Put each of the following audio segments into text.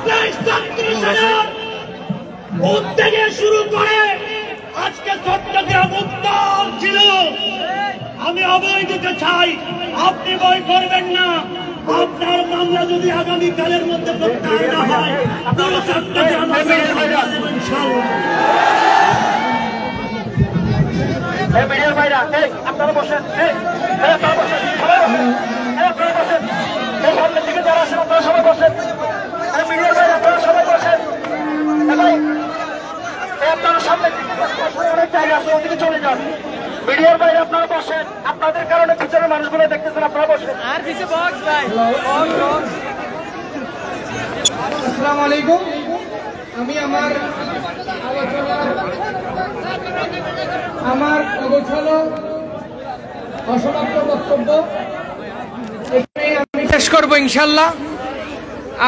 ছাত্র সেনার বুথ থেকে শুরু করে আজকে চট্টগ্রাম উত্তর ছিল। আমি অবৈ দিতে চাই, আপনি বই করবেন না। আপনার মামলা যদি আগামীকালের মধ্যে প্রত্যাহার না হয়, পুরো চট্টগ্রাম আপনারা বসেন, সামনের দিকে যারা আসেন আপনারা সবাই বসেন। মিডিয়ার ভাই আপনারা সবাই বসেন, আপনারা সামনের দিকে অনেক জায়গা আছে, ওদিকে চলে যান। মিডিয়ার বাইরে আপনারা বসেন, আপনাদের কারণে পিছনের মানুষগুলো দেখতেছেন, আপনারা বসেন। আর পিছে বক্স ভাই। আসসালামু আলাইকুম। আমি আমার অগোছালো অসমাপ্ত বক্তব্য এখানে আমি শেষ করবো ইনশাল্লাহ।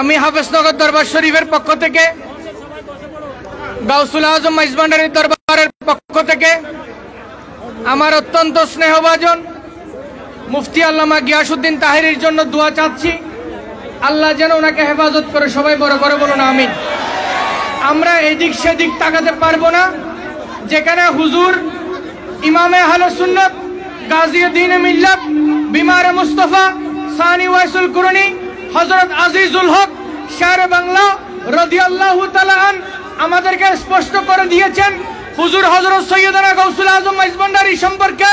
আমি হাফেজনগর দরবার শরীফের পক্ষ থেকে, গাউসুল আজম মাইজভান্ডারীর দরবারের পক্ষ থেকে আমার অত্যন্ত স্নেহভাজন মুফতি আল্লামা গিয়াসউদ্দিন তাহেরীর জন্য দোয়া চাচ্ছি। আল্লাহ যেন ওনাকে হেফাজত করে, সবাই বড় করে বলুন আমিন। আমরা এদিক সেদিক তাকাতে পারবো না। যেখানে হুজুর ইমামে আহলে সুন্নাত গাজী দ্বীন-ই মিল্লাত বিমারে মুস্তাফা সানি ওয়াইসুল কুরনি হযরত আজিজুল হক শায়ের বাংলা রাদিয়াল্লাহু তাআলা আন আমাদেরকে স্পষ্ট করে দিয়েছেন, হুজুর হযরত সৈয়দনা গাউসুল আজম মাইজভান্ডারী সম্পর্কে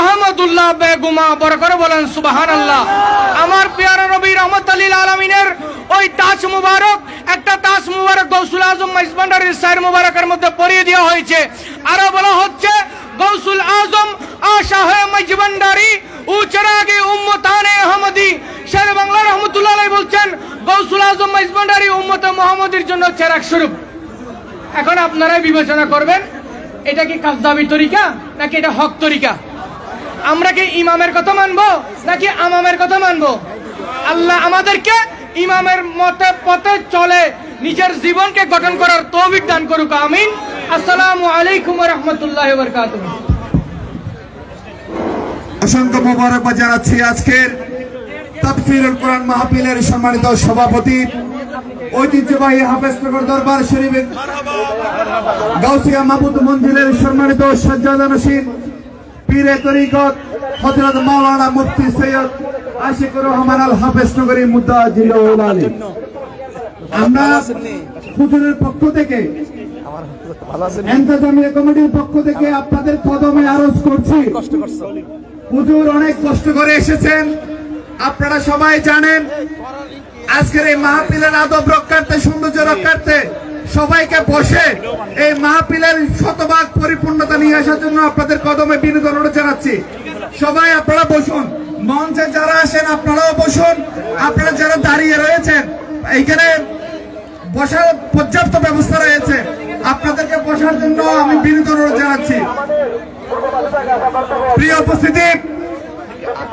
আহমদুল্লাহ বেগুমা বড় করে বলেন সুবহানাল্লাহ। আমার প্রিয় নবী রহমাতুল লিল আলামিনের ওই তাজ মুবারক, একটা তাজ মুবারক গাউসুল আজম মাইজভান্ডারীর শায়ের মুবারকের মধ্যে পরিয়ে দেওয়া হয়েছে। আরো বলা হচ্ছে গাউসুল আজম আশা হে মাইজভান্ডারী ও চিরাগে উম্মতানে আহমদী। শায়ের বাংলা রহমাতুল্লাহ আলাইহি বলছেন গাউসুল আজম মাইজভান্ডারী উম্মতে মুহাম্মদীর জন্য চেরাগ স্বরূপ। এখন আপনারাই বিবেচনা করবেন, এটা কি কাযযাবী তরিকা নাকি এটা হক তরিকা? আমরা কি ইমামের কথা মানবো নাকি আমামের কথা মানবো? আল্লাহ আমাদেরকে ইমামের মতে পথে চলে নিজের জীবনকে গঠন করার তৌফিক দান করুক, আমিন। আসসালামু আলাইকুম ওয়া রাহমাতুল্লাহি ওয়া বারাকাতুহু। অসংখ্য মোবারকবাদ জানাচ্ছি আজকের তাফসীরুল কোরআন মাহফিলের সম্মানিত সভাপতি, ঐতিহ্যবাহী হাফেজনগর দরবার শরীফের গাউসিয়া মাহমুদ মঞ্জিলের সম্মানিত সাজ্জাদানশীন পীরে তরিকত হযরত মাওলানা মুফতি সৈয়দ আশিকুর রহমান আল হাফেজনগরী মুদ্দাজিলুল আলী। আমরা হুজুরের পক্ষ থেকে, ইন্তেজামিয়া কমিটির পক্ষ থেকে আপনাদের কদমে আরজ করছি, হুজুর অনেক কষ্ট করে এসেছেন। আপনারা সবাই জানেন আজকের এই মাহফিলের আদব রক্ষার্থে, সৌন্দর্য রক্ষার্থে সবাইকে বসে এই মাহফিলের শতভাগ পরিপূর্ণতা নিয়ে আসার জন্য আপনাদের কদমে বিনীত অনুরোধ জানাচ্ছি। সবাই আপনারা বসুন, মঞ্চে যারা আসেন আপনারাও বসুন। আপনারা যারা দাঁড়িয়ে রয়েছেন এইখানে বসার পর্যাপ্ত ব্যবস্থা রয়েছে, আপনাদেরকে বসার জন্য আমি বিনীত অনুরোধ জানাচ্ছি। প্রিয় উপস্থিতি,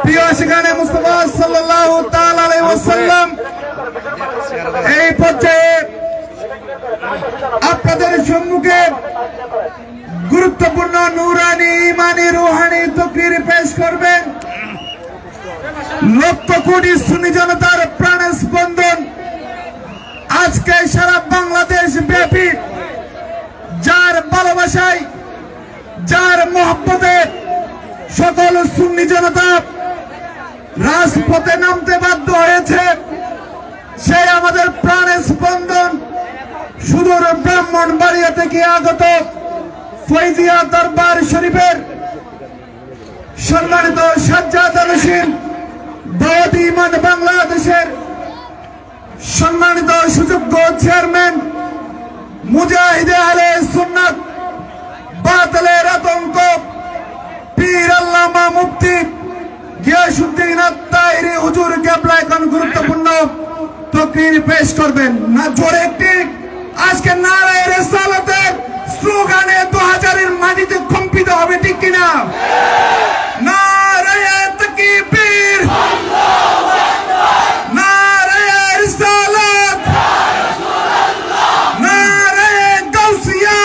প্রিয় আশিকানে মুস্তাফা সাল্লাল্লাহু তাআলা আলাইহি ওয়াসাল্লাম, এই পর্যায়ে আপনাদের সম্মুখে গুরুত্বপূর্ণ নুরানি ইমানি রুহানি তাকরীর পেশ করবেন লক্ষ কোটি সুন্নি জনতার প্রাণের স্পন্দন, আজকে সারা বাংলাদেশ ব্যাপী যার ভালোবাসায়, যার মহব্বতে সকল সুন্নি জনতা রাজপথে নামতে বাধ্য হয়েছে, সে আমাদের প্রাণের স্পন্দন সুদূর ব্রাহ্মণবাড়িয়া থেকে আগত ফয়জিয়া দরবার শরীফের সম্মানিত সাজ্জাদানশীন দাওয়াতি ইমান বাংলাদেশের সম্মানিত সুযোগ্য চেয়ারম্যান মুজাহিদে আহলে সুন্নাত বাতিলের আতঙ্ক পীর আল্লামা মুফতি গিয়াসউদ্দিন তাহেরী হুজুর কেবলা এখন গুরুত্বপূর্ণ তাকরীর পেশ করবেন। না জোরে একটি আজকে নারায়ে রিসালাতের স্লোগানে 2000 এর মাটিতে কম্পিত হবে, ঠিক কিনা? নারায়ে তাকবীর, আল্লাহু আকবার, নারায়ে রিসালাত, ইয়া রাসূলুল্লাহ, নারায়ে গাউসিয়া,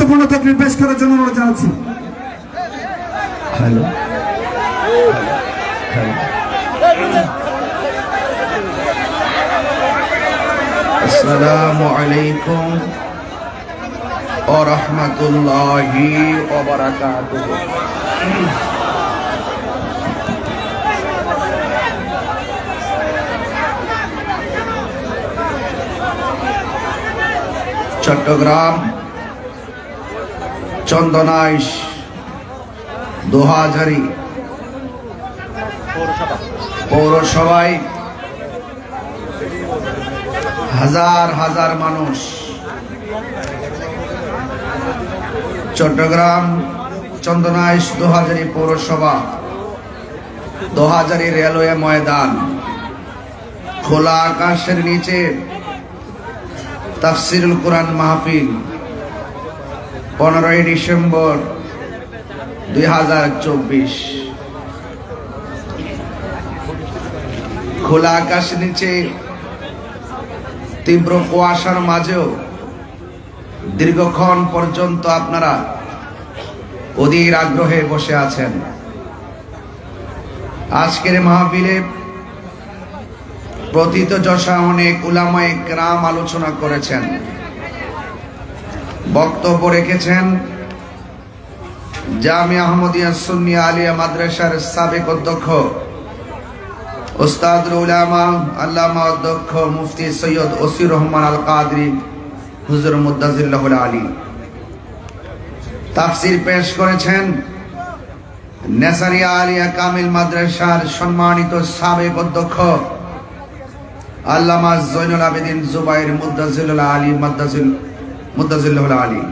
গুরুত্বপূর্ণ তকরির পেশ করার জন্য অনুরোধ জানাচ্ছি। হ্যালো, আসসালামু আলাইকুম ওয়া রাহমাতুল্লাহি ওয়া বারাকাতুহু। চট্টগ্রাম চন্দনাইশ দোহাজারি পৌরসভায় হাজার হাজার মানুষ চট্টগ্রাম চন্দনাইশ দোহাজারি পৌরসভা দোহাজারি রেলওয়ে ময়দান খোলা আকাশের নিচে তাফসিরুল কোরআন মাহফিল 15ই ডিসেম্বর 2024। খোলা আকাশের নিচে তীব্র কুয়াশার মাঝেও দীর্ঘক্ষণ পর্যন্ত আপনারা অধীর আগ্রহে বসে আছেন। আজকের মাহফিলে প্রথিতযশা অনেক উলামায়ে কেরাম আলোচনা করেছেন, বক্তব্য রেখেছেন। জামিয়া আহমদিয়া সুন্নিয়া আলিয়া মাদ্রাসার সাবেক অধ্যক্ষ উস্তাদুল উলামা আল্লামা অধ্যক্ষ মুফতি সৈয়দ ওসির রহমান আল কাদরি হুজুর মুদ্দাজিল্লাহুল আলী। তাফসির পেশ করেছেন নেসারিয়া আলিয়া কামিল মাদ্রাসার সম্মানিত সাবেক অধ্যক্ষ আল্লামা জয়নুল আবেদিন জুবাইর মুদ্দাজিল্লাহুল আলী মুদ্দাজিল্লাহুল আলী।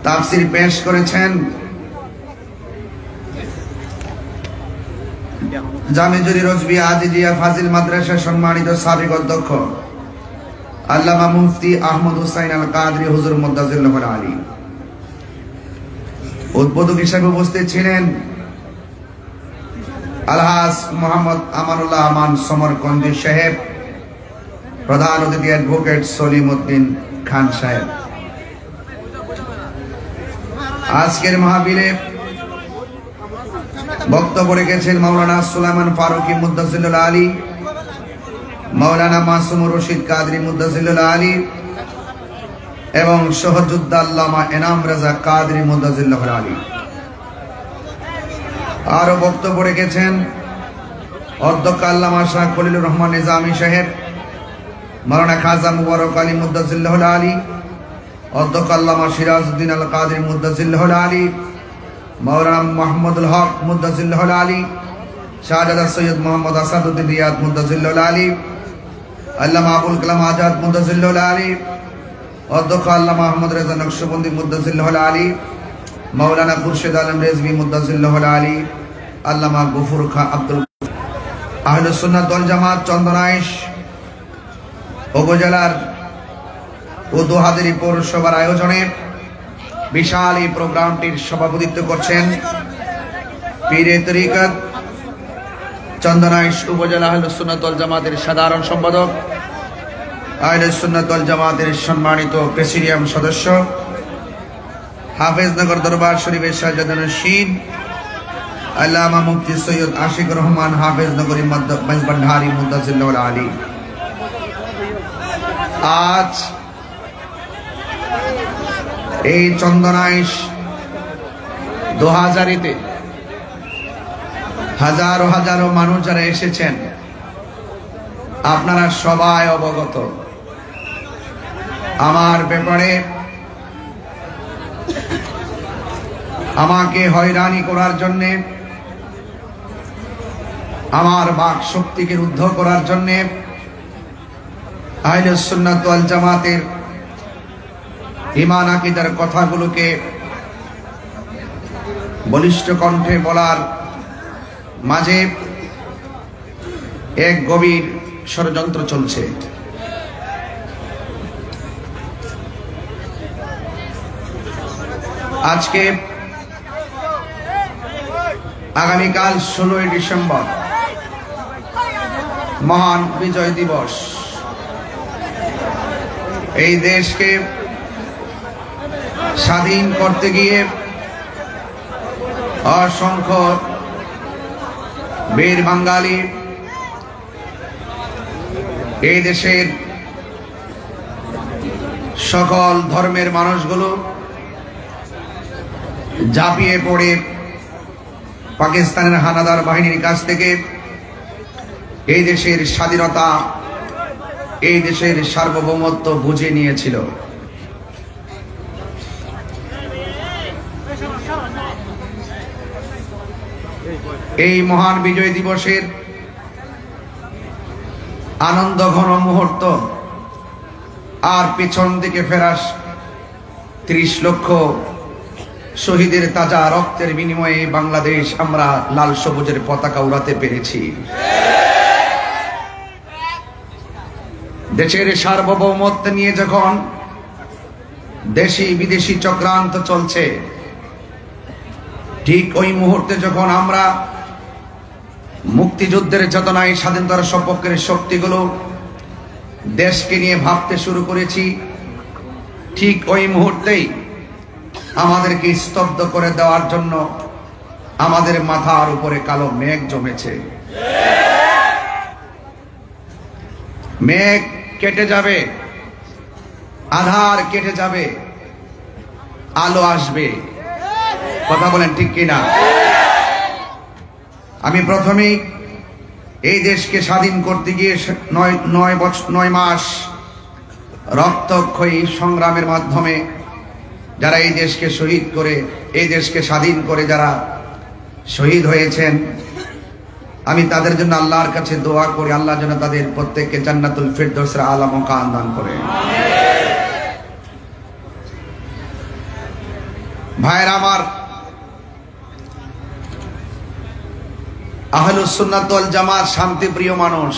তাফসির পেশ করেছেন জামিজুরি রজবি আজিজিয়া ফাজিল মাদ্রাসার সম্মানিত সাবেক অধ্যক্ষ আল্লামা মুফতি আহমদ হুসাইন আল কাদরি হুজুর মুদ্দাজিল্লাহুল আলী। উদ্বোধক হিসেবে উপস্থিত ছিলেন আলহাজ মোহাম্মদ আমানুল্লাহ আমান সমরকন্দি সাহেব, প্রধান অতিথি অ্যাডভোকেট সলিম উদ্দিন খান সাহেব। আজকের মাহফিলে বক্তব্য রেখেছেন মাওলানা সুলাইমান ফারুকি মুদ্দাজিল্লাহুল আলী, মাওলানা মাসুমুর রশিদ কাদরি মুদ্দাজিল্লাহুল আলী এবং সহযোদ্ধা আল্লামা এনাম রাজা কাদরি মুদ্দাজিল্লাহুল আলী। আরো বক্তব্য রেখেছেন অধ্যক্ষ আল্লামা শাহ খলিলুর রহমান নিজামী সাহেব, মাওলানা খাজা মুবারক আলী মুদ্দাজিল্লাহুল আলী, অধ্যক্ষ আল্লামা সিরাজউদ্দিন আল কাদরি মুদ্দাজিল্লাহুল আলী, মাওলানা মুহাম্মদুল হক মুদ্দাজিল্লাহুল আলী, শাহজাদা সৈয়দ মোহাম্মদ আসাদউদ্দিন রিয়াদ মুদ্দাজিল্লাহুল আলী, আল্লামা আবুল কালাম আজাদ মুদ্দাজিল্লাহুল আলী, অধ্যক্ষ আল্লামা আহমদ রেজা নকশবন্দি মুদ্দাজিল্লাহুল আলী, মাওলানা খুরশেদ আলম রেজভী মুদ্দাজিল্লাহুল আলী, আল্লামা গফুর খান আব্দুল। আহলুস সুন্নাত ওয়াল জামাত চন্দনাইশ উপজেলার ও দোহাজারী পৌরসভার আয়োজনে বিশাল এই প্রোগ্রামটির সভাপতিত্ব করছেন পীরে তরিকত চন্দনাইশ উপজেলা আহলুস সুন্নাত ওয়াল জামাতের সাধারণ সম্পাদক, আহলুস সুন্নাত ওয়াল জামাতের সম্মানিত প্রেসিডিয়াম সদস্য, হাফেজনগর দরবার শরীফের শাহজাদা নশীন আল্লামা মুফতি সৈয়দ আশিক রহমান হাফেজনগরী মেজবান্ডারি মুদ্দাজিল্লাহুল আলী। আজ এই চন্দনাইশ দোহাজারিতে হাজারো হাজারো মানুষ যারা এসেছেন, আপনারা সবাই অবগত আমার ব্যাপারে। আমাকে হয়রানি করার জন্যে, আমার বাক শক্তিকে রুদ্ধ করার জন্যে আহলুস সুন্নাত ওয়াল জামাতের ঈমান আকীদার কথাগুলোকে বলিষ্ঠ কণ্ঠে বলার মাঝে এক গভীর ষড়যন্ত্র চলছে। আজকে আগামীকাল 16ই ডিসেম্বর মহান বিজয় দিবস। এই দেশকে স্বাধীন করতে গিয়ে অসংখ্য বীর বাঙালি এই দেশের সকল ধর্মের মানুষগুলো ঝাঁপিয়ে পড়ে পাকিস্তানের হানাদার বাহিনীর কাছ থেকে এই দেশের স্বাধীনতা, এই দেশের সার্বভৌমত্ব বুঝে নিয়েছিল। এই মহান বিজয় দিবসের আনন্দ ঘন মুহূর্ত আর পিছন দিকে ফেরাস ৩০ লক্ষ শহীদের তাজা রক্তের বিনিময়ে বাংলাদেশ আমরা লাল সবুজের পতাকা উড়াতে পেরেছি। দেশের সার্বভৌমত্ব নিয়ে যখন দেশি বিদেশি চক্রান্ত চলছে, ঠিক ওই মুহূর্তে যখন আমরা মুক্তিযুদ্ধের চেতনায় স্বাধীনতার সপক্ষের শক্তিগুলো দেশকে নিয়ে ভাবতে শুরু করেছি, ঠিক ওই মুহূর্তেই আমাদেরকে স্তব্ধ করে দেওয়ার জন্য আমাদের মাথার উপরে কালো মেঘ জমেছে। মেঘ কেটে যাবে, আধার কেটে যাবে, আলো আসবে। কথা বলেন ঠিক কিনা? আমি প্রথমেই এই দেশকে স্বাধীন করতে গিয়ে 9 মাস রক্তক্ষয়ী সংগ্রামের মাধ্যমে যারা এই দেশকে শহীদ করে, এই দেশকে স্বাধীন করে যারা শহীদ হয়েছেন, আমি তাদের জন্য আল্লাহর কাছে দোয়া করি, আল্লাহ যেন তাদের প্রত্যেককে জান্নাতুল ফিরদৌসের আলা মাকাম দান করে। ভাইরা আমার, আহলুস সুন্নাত ওয়াল জামাত শান্তিপ্রিয় মানুষ,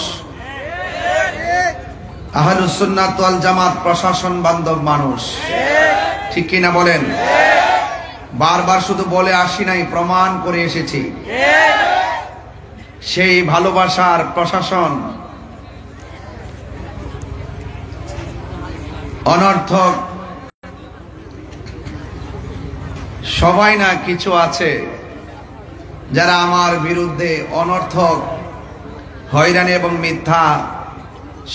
আহলুস সুন্নাত ওয়াল জামাত প্রশাসন বান্ধব মানুষ, ঠিক কিনা বলেন? বারবার শুধু বলে আসি নাই, প্রমাণ করে এসেছি। সেই ভালোবাসার প্রশাসন অনর্থক সবাই না, কিছু আছে যারা আমার বিরুদ্ধে অনর্থক হয়রানি এবং মিথ্যা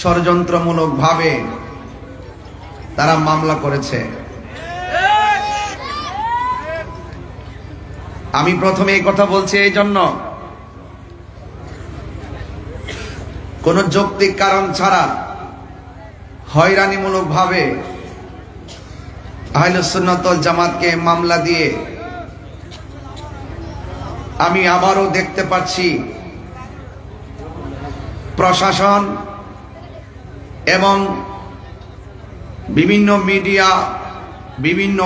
ষড়যন্ত্রমূলক ভাবে তারা মামলা করেছে। আমি প্রথমে এই কথা বলছি এই জন্য, কোন যৌক্তিক কারণ ছাড়া হয়রানিমূলক ভাবে আহলুস সুন্নাত ওয়াল জামাতকে মামলা দিয়ে আমি আবারও দেখতে পাচ্ছি প্রশাসন এবং বিভিন্ন মিডিয়া, বিভিন্ন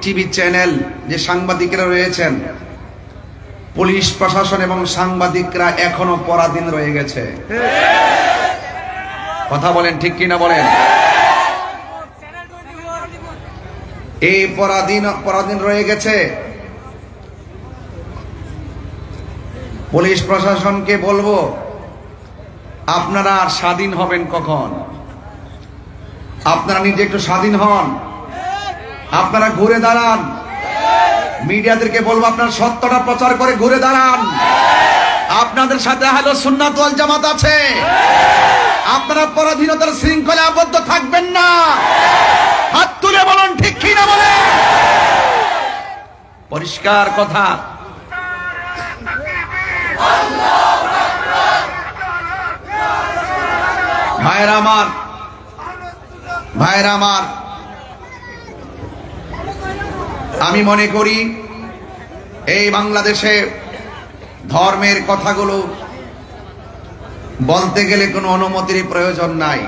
টিভি চ্যানেল, যে সাংবাদিকরা রয়েছেন, পুলিশ প্রশাসন এবং সাংবাদিকরা এখনো পরাধীন রয়ে গেছে। কথা বলেন ঠিক কিনা বলেন? এই পরাধীন রয়ে গেছে। পুলিশ প্রশাসনকে বলবো, আপনারা আর স্বাধীন হবেন কখন? আপনারা নিজে একটু স্বাধীন হন, আপনারা ঘুরে দাঁড়ান। মিডিয়াদেরকে বলবো, আপনারা সত্যটা প্রচার করে ঘুরে দাঁড়ান। আপনাদের সাথে আহলুস সুন্নাত ওয়াল জামাত আছে। আপনারা পরাধীনতার শৃঙ্খলে আবদ্ধ থাকবেন না। হাত তুলে বলুন ঠিক কি না বলে? পরিষ্কার কথা। ভাইরা আমার, আমি মনে করি এই বাংলাদেশে ধর্মের কথাগুলো বলতে গেলে কোনো অনুমতির প্রয়োজন নাই।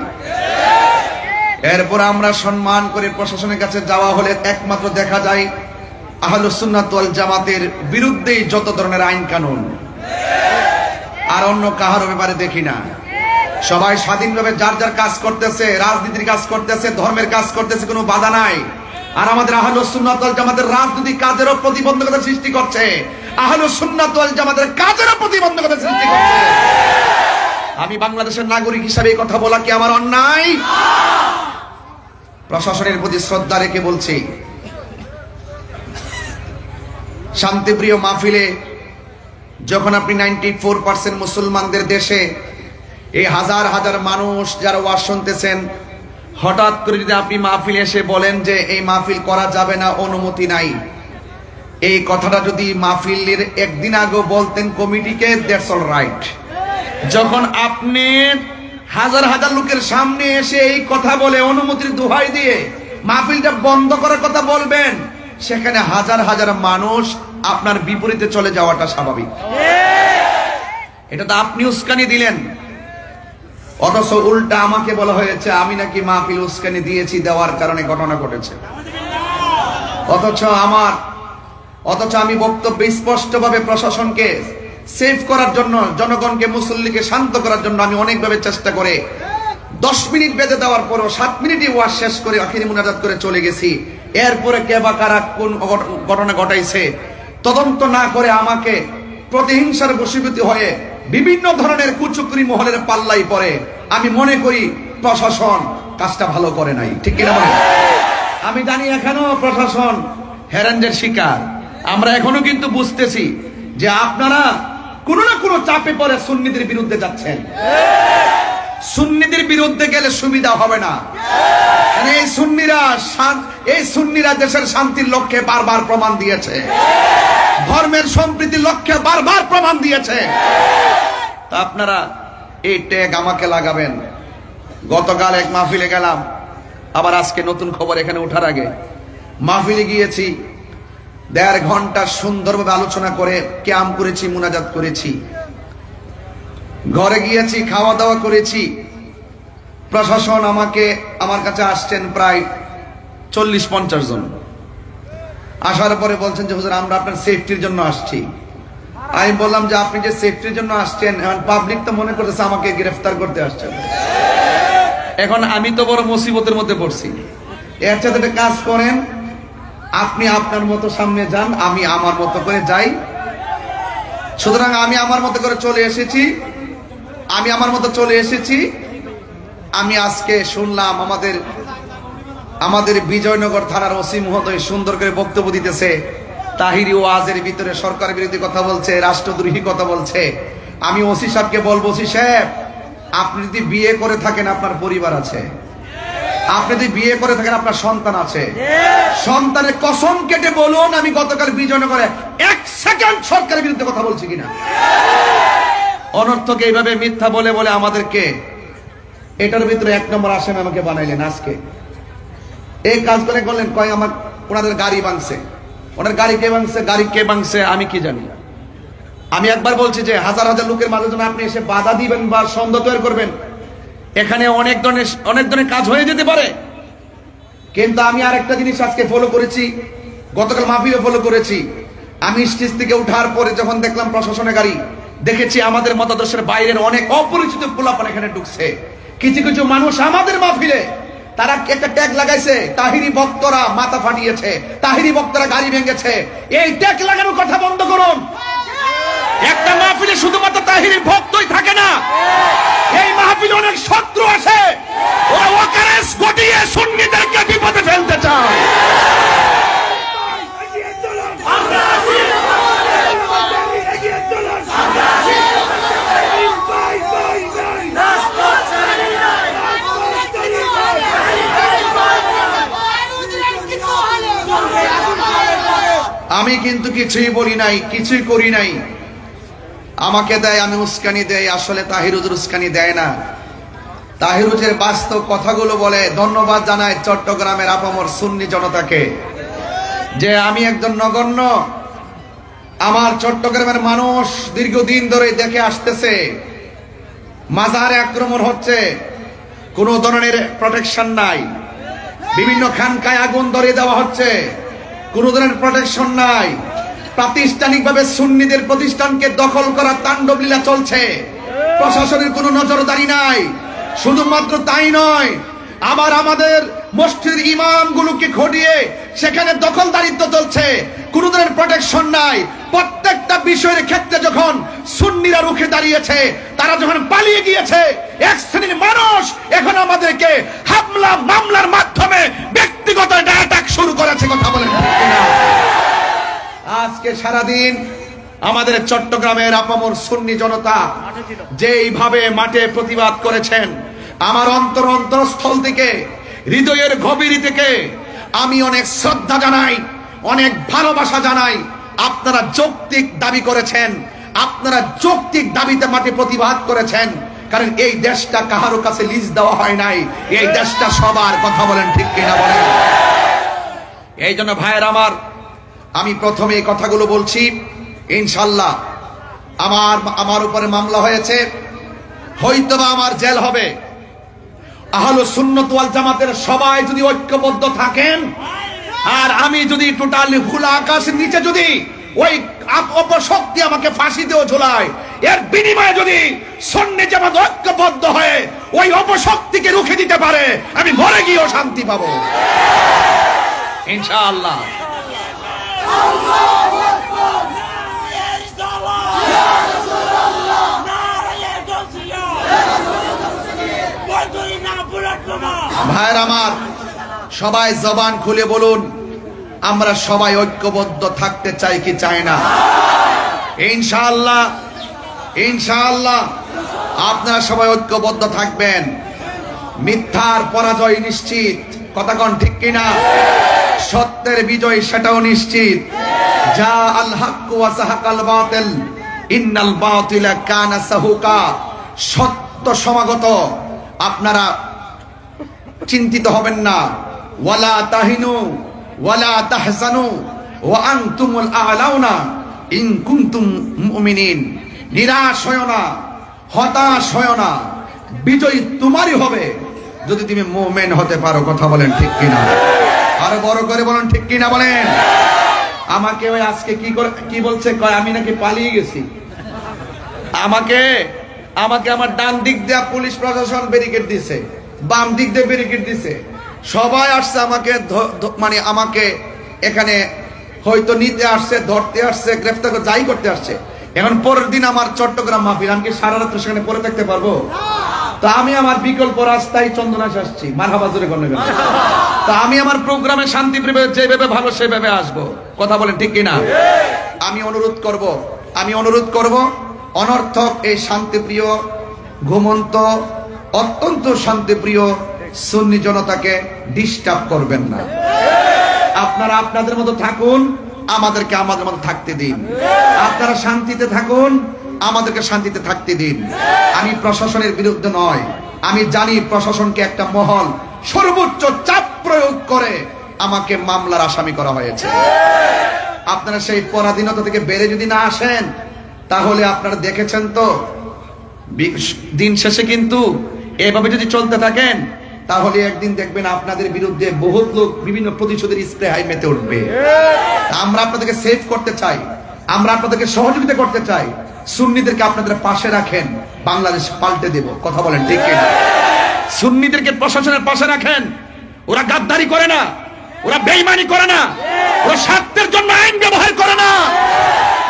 এরপর আমরা সম্মান করে প্রশাসনের কাছে যাওয়া হলে একমাত্র দেখা যায় আহলুস সুন্নাত ওয়াল জামাতের বিরুদ্ধেই যত ধরনের আইন কানুন, আর অন্য কাহার ব্যাপারে দেখি না। সবাই স্বাধীনভাবে যার যার কাজ করতেছে, রাজনীতির কাজ করতেছে, ধর্মের কাজ করতেছে, কোনো বাধা নাই। আর আমাদের আহলুস সুন্নাত ওয়াল জামাতের রাজনৈতিক কাজেরও প্রতিবন্ধকতা সৃষ্টি করছে, আহলুস সুন্নাত ওয়াল জামাতের কাজেরও প্রতিবন্ধকতা সৃষ্টি করছে। আমি বাংলাদেশের নাগরিক হিসাবে এই কথা বলা কি আমার অন্যায়? প্রশাসনের প্রতি শ্রদ্ধা রেখে বলছি, শান্তিপ্রিয় মাহফিলে যখন আপনি 94% মুসলমানদের দেশে এই হাজার হাজার মানুষ যারা ওয়াজ শুনতেছেন, হঠাৎ করে যদি আপনি মাহফিলে এসে বলেন যে এই মাহফিল করা যাবে না, অনুমতি নাই, এই কথাটা যদি মাহফিলের একদিন আগে বলতেন কমিটিকে, দ্যাটস অল রাইট। যখন আপনি হাজার হাজার লোকের সামনে এসে এই কথা বলে অনুমতির দোহাই দিয়ে মাহফিলটা বন্ধ করার কথা বলবেন, সেখানে হাজার হাজার মানুষ আপনার বিপরীতে চলে যাওয়াটা স্বাভাবিক। এটা তো আপনি উস্কানি দিলেন, অথচ উল্টা আমাকে বলা হয়েছে আমি নাকি মাহফিল উস্কানি দিয়েছি, দেওয়ার কারণে ঘটনা ঘটেছে। অথচ আমি বক্তব্যে স্পষ্টভাবে প্রশাসনকে সেভ করার জন্য, জনগণকে, মুসল্লিকে শান্ত করার জন্য আমি অনেকভাবে চেষ্টা করে 10 মিনিট বেঁধে দেওয়ার পরও 7 মিনিটই ওয়াজ শেষ করে আখিরি মুনাজাত করে চলে গেছি। এরপরে কে বা কারা কোন ঘটনা ঘটাইছে তদন্ত না করে আমাকে প্রতিহিংসার বশীভূত হয়ে বিভিন্ন ধরনের কুচক্রি মহলের পাল্লাই পড়ে। আমি মনে করি প্রশাসন কাজটা ভালো করে নাই, ঠিক কিনা বলেন? আমি জানি এখনো প্রশাসন হ্যারানদের শিকার। আমরা এখনো কিন্তু বুঝতেছি যে আপনারা কোনো না কোনো চাপে পড়ে সুন্নিদের বিরুদ্ধে যাচ্ছেন। সুন্নিদের বিরুদ্ধে গেলে সুবিধা হবে না। এই সুন্নিরা দেশের শান্তির লক্ষ্যে বারবার প্রমাণ দিয়েছে, ধর্মের সম্প্রীতির লক্ষ্যে বারবার প্রমাণ দিয়েছে। তা আপনারা এই ট্যাগ আমাকে লাগাবেন। গতকাল এক মাহফিলে গেলাম, আবার আজকে নতুন খবর এখানে ওঠার আগে মাহফিলে গিয়েছি, 1.5 ঘন্টা সুন্দরভাবে আলোচনা করে ক্যাম্প করেছি, মুনাজাত করেছি, ঘরে গিয়েছি, খাওয়া দাওয়া করেছি। প্রশাসন আমার কাছে আসছেন প্রায় 40-50 জন। আসার পরে বলছেন যে হুজুর আমরা আপনার সেফটির জন্য আসছি। আমি বললাম যে আপনি যে সেফটির জন্য আসছেন, এখন পাবলিক তো মনে করতেছে আমাকে গ্রেফতার করতে আসছেন। এখন আমি তো বড় মুসিবতের মধ্যে পড়ছি। এর সাথে একটা কাজ করেন, আপনি আপনার মতো সামনে যান, আমি আমার মতো করে যাই। সুতরাং আমি আমার মতো করে চলে এসেছি। আমি আজকে শুনলাম আমাদের বিজয়নগর থানার ওসি মহোদয় সুন্দর করে বক্তব্য দিতেছে, তাহিরি ওয়াজের ভিতরে সরকার বিরোধী কথা বলছে, রাষ্ট্রদ্রোহী কথা বলছে। আমি ওসি সাহেবকে বলবো, ওসি সাহেব আপনি যদি বিয়ে করে থাকেন আপনার পরিবার আছে, আপনি যদি বিয়ে করে থাকেন আপনার সন্তান আছে, সন্তানের কসম কেটে বলুন আমি গতকাল বিজয়নগরে 1 সেকেন্ড সরকারের বিরুদ্ধে কথা বলছি কিনা। অনর্থক এইভাবে মিথ্যা বলে বলে আমাদেরকে এটার ভিতরে 1 নম্বর আসামি আমাকে বানাইলেন। আজকে এই কাজ করে করলেন, কয় আমার ওনাদের গাড়ি ভাঙছে। ওনার গাড়ি কে ভাঙছে আমি কি জানি। আমি একবার বলছি যে হাজার হাজার লোকের মাঝে যখন আপনি এসে বাধা দিবেন বা সন্দেহ তৈরি করবেন, এখানে অনেক ধরনের কাজ হয়ে যেতে পারে। কিন্তু আমি আরেকটা জিনিস আজকে ফলো করেছি, গতকাল মাহফিলে ফলো করেছি। আমি স্টেজ থেকে উঠার পরে যখন দেখলাম প্রশাসনের গাড়ি, দেখেছি আমাদের মতাদর্শের বাইরের অনেক অপরিচিত পোলাপান এখানে ঢুকছে। কিছু কিছু মানুষ আমাদের মাহফিলে তারা একটা ট্যাগ লাগাইছে, তাহিরি ভক্তরা মাথা ফাটিয়েছে, তাহিরি ভক্তরা গাড়ি ভেঙেছে। এই ট্যাগ লাগানোর কথা বন্ধ করুন। একটা মাহফিলে শুধুমাত্র তাহিরি ভক্তই থাকে না, এই মাহফিলে অনেক শত্রু আছে, ওরা ওয়াকারেস ঘটিয়ে সুন্নিদেরকে বিপদে ফেলতে চায়। আমি কিন্তু কিছুই বলি নাই, কিছুই করি নাই। আমাকে দেয়, আমি উস্কানি দেই। আসলে তাহিরুজের উস্কানি দেয় না, তাহিরুজের বাস্তব কথাগুলো বলে। ধন্যবাদ জানাই চট্টগ্রামের আপামর সুন্নি জনতাকে যে আমি একজন নগণ্য, আমার চট্টগ্রামের মানুষ দীর্ঘদিন ধরে দেখে আসতেছে মাজারে আক্রমণ হচ্ছে, কোনো ধরনের প্রোটেকশন নাই, বিভিন্ন খানকায় আগুন ধরিয়ে দেওয়া হচ্ছে, কোনো ধরনের প্রোটেকশন নাই। প্রাতিষ্ঠানিকভাবে সুন্নিদের প্রতিষ্ঠানকে দখল করার তাণ্ডব লীলা চলছে, প্রশাসনের কোনো নজরদারি নাই। শুধুমাত্র তাই নয়, আমাদের মসজিদের ইমামগুলোকে ঘটিয়ে সেখানে দখলদারিত্ব চলছে, কোনো ধরনের প্রোটেকশন নাই। প্রত্যেকটা বিষয়ের ক্ষেত্রে যখন সুন্নিরা রুখে দাঁড়িয়েছে, তারা যখন পালিয়ে গিয়েছে, এক শ্রেণীর মানুষ এখন আমাদেরকে হামলা মামলার মাধ্যমে ব্যক্তিগত অ্যাটাক শুরু করেছে। কথা বলেন আজকে আজকে সারাদিন আমাদের চট্টগ্রামের আপামর সুন্নি জনতা যেইভাবে মাঠে প্রতিবাদ করেছেন, আমার অন্তরস্থল থেকে, হৃদয়ের গভীর থেকে আমি অনেক শ্রদ্ধা জানাই, অনেক ভালোবাসা জানাই। আপনারা যৌক্তিক দাবি করেছেন, আপনারা যৌক্তিক দাবিতে মাঠে প্রতিবাদ করেছেন, কারণ এই দেশটা কাহারো কাছে লিজ দেওয়া হয় নাই, এই দেশটা সবার। কথা বলেন ঠিক কিনা বলেন? এই জন্য ভাইয়ের আমার, আমি প্রথমে এই কথাগুলো বলছি। ইনশাল্লাহ আমার উপরে মামলা হয়েছে, হয়তোবা আমার জেল হবে। আহলুস সুন্নাত ওয়াল জামাতের সবাই যদি ঐক্যবদ্ধ থাকেন, আর আমি যদি টোটালি খোলা আকাশের নিচে যদি ওই অপশক্তি আমাকে ফাঁসিতেও ঝোলায়, এর বিনিময়ে যদি সুন্নি জামাত ঐক্যবদ্ধ হয়ে ওই অপশক্তিকে রুখে দিতে পারে, আমি মরে গিয়েও শান্তি পাবো ইনশাআল্লাহ। ভাইয়ের আমার, সবাই জবান খুলে বলুন, আমরা সবাই ঐক্যবদ্ধ থাকতে চাই কি চাই না? ইনশাআল্লাহ, ইনশাআল্লাহ আপনারা সবাই ঐক্যবদ্ধ থাকবেন। মিথ্যার পরাজয় নিশ্চিত, কথা কোন ঠিক কিনা? সত্যের বিজয় সেটাও নিশ্চিত। যা আল হক ওয়া সাহাকাল বাতিল ইন্নাল বাতিলা কানা সাহুকা। সত্য সমাগত, আপনারা চিন্তিত হবেন না। ওয়ালা তাহিনু ওয়ালা তাহজানু ওয়া আনতুমুল আ'লাউনা ইন কুনতুম মুমিনিন। নিরাশ হয় না, হতাশ হয় না, বিজয় তোমারই হবে যদি তুমি মুমিন হতে পারো। কথা বলেন ঠিক কিনা? আরো বড় করে বলেন ঠিক কিনা বলেন। আমাকে ওই আজকে কি বলছে, কয় আমি নাকি পালিয়ে গেছি। আমাকে আমার ডান দিক দিয়ে পুলিশ প্রশাসন ব্যারিকেড দিছে, বাম দিক দিয়ে ব্যারিকেড দিছে, সবাই আসছে আমাকে মানে আমাকে এখানে হয়তো নিতে আসছে, ধরতে আসছে, গ্রেফতার করে যাই করতে আসছে। এখন পরের দিন আমার চট্টগ্রাম মাহফিল, আমি কি সারা রাত সেখানে পড়ে থাকতে পারবো? তো আমি আমার বিকল্প রাস্তায় চন্দনাশ আসছি, মারহাবা জোরে করলে। তো আমি আমার প্রোগ্রামে শান্তি প্রিয় যেভাবে ভালো সেভাবে আসবো। কথা বলেন ঠিক কিনা? আমি অনুরোধ করব অনর্থক এই শান্তিপ্রিয়, ঘুমন্ত, অত্যন্ত শান্তিপ্রিয় সুন্নি জনতাকে ডিস্টার্ব করবেন না। আপনারা আপনাদের মতো থাকুন, আমাদেরকে আমাদের মতো থাকতে দিন। আপনারা শান্তিতে থাকুন, আমাদেরকে শান্তিতে থাকতে দিন। আমি প্রশাসনের বিরুদ্ধে নয়, আমি জানি প্রশাসনকে একটা মহল সর্বোচ্চ চাপ প্রয়োগ করে আমাকে মামলার আসামি করা হয়েছে। আপনারা সেই পরাধীনতা থেকে বেড়ে যদি না আসেন, তাহলে আপনারা দেখেছেন তো দিন শেষে কিন্তু এভাবে যদি চলতে থাকেন, তাহলে একদিন দেখবেন আপনাদের বিরুদ্ধে বহুত লোক বিভিন্ন প্রতিশোধের স্প্রে মেতে উঠবে। আমরা আপনাদেরকে সেভ করতে চাই, আমরা আপনাদেরকে সহযোগিতা করতে চাই। সুন্নিদেরকে আপনাদের পাশে রাখেন, বাংলাদেশ পাল্টে দেব। কথা বলেন ঠিক কিনা? সুন্নিদেরকে প্রশাসনের পাশে রাখেন। ওরা গাদ্দারি করে না, ওরা বেঈমানি করে না, ওরা স্বার্থের জন্য আইন ব্যবহার করে না,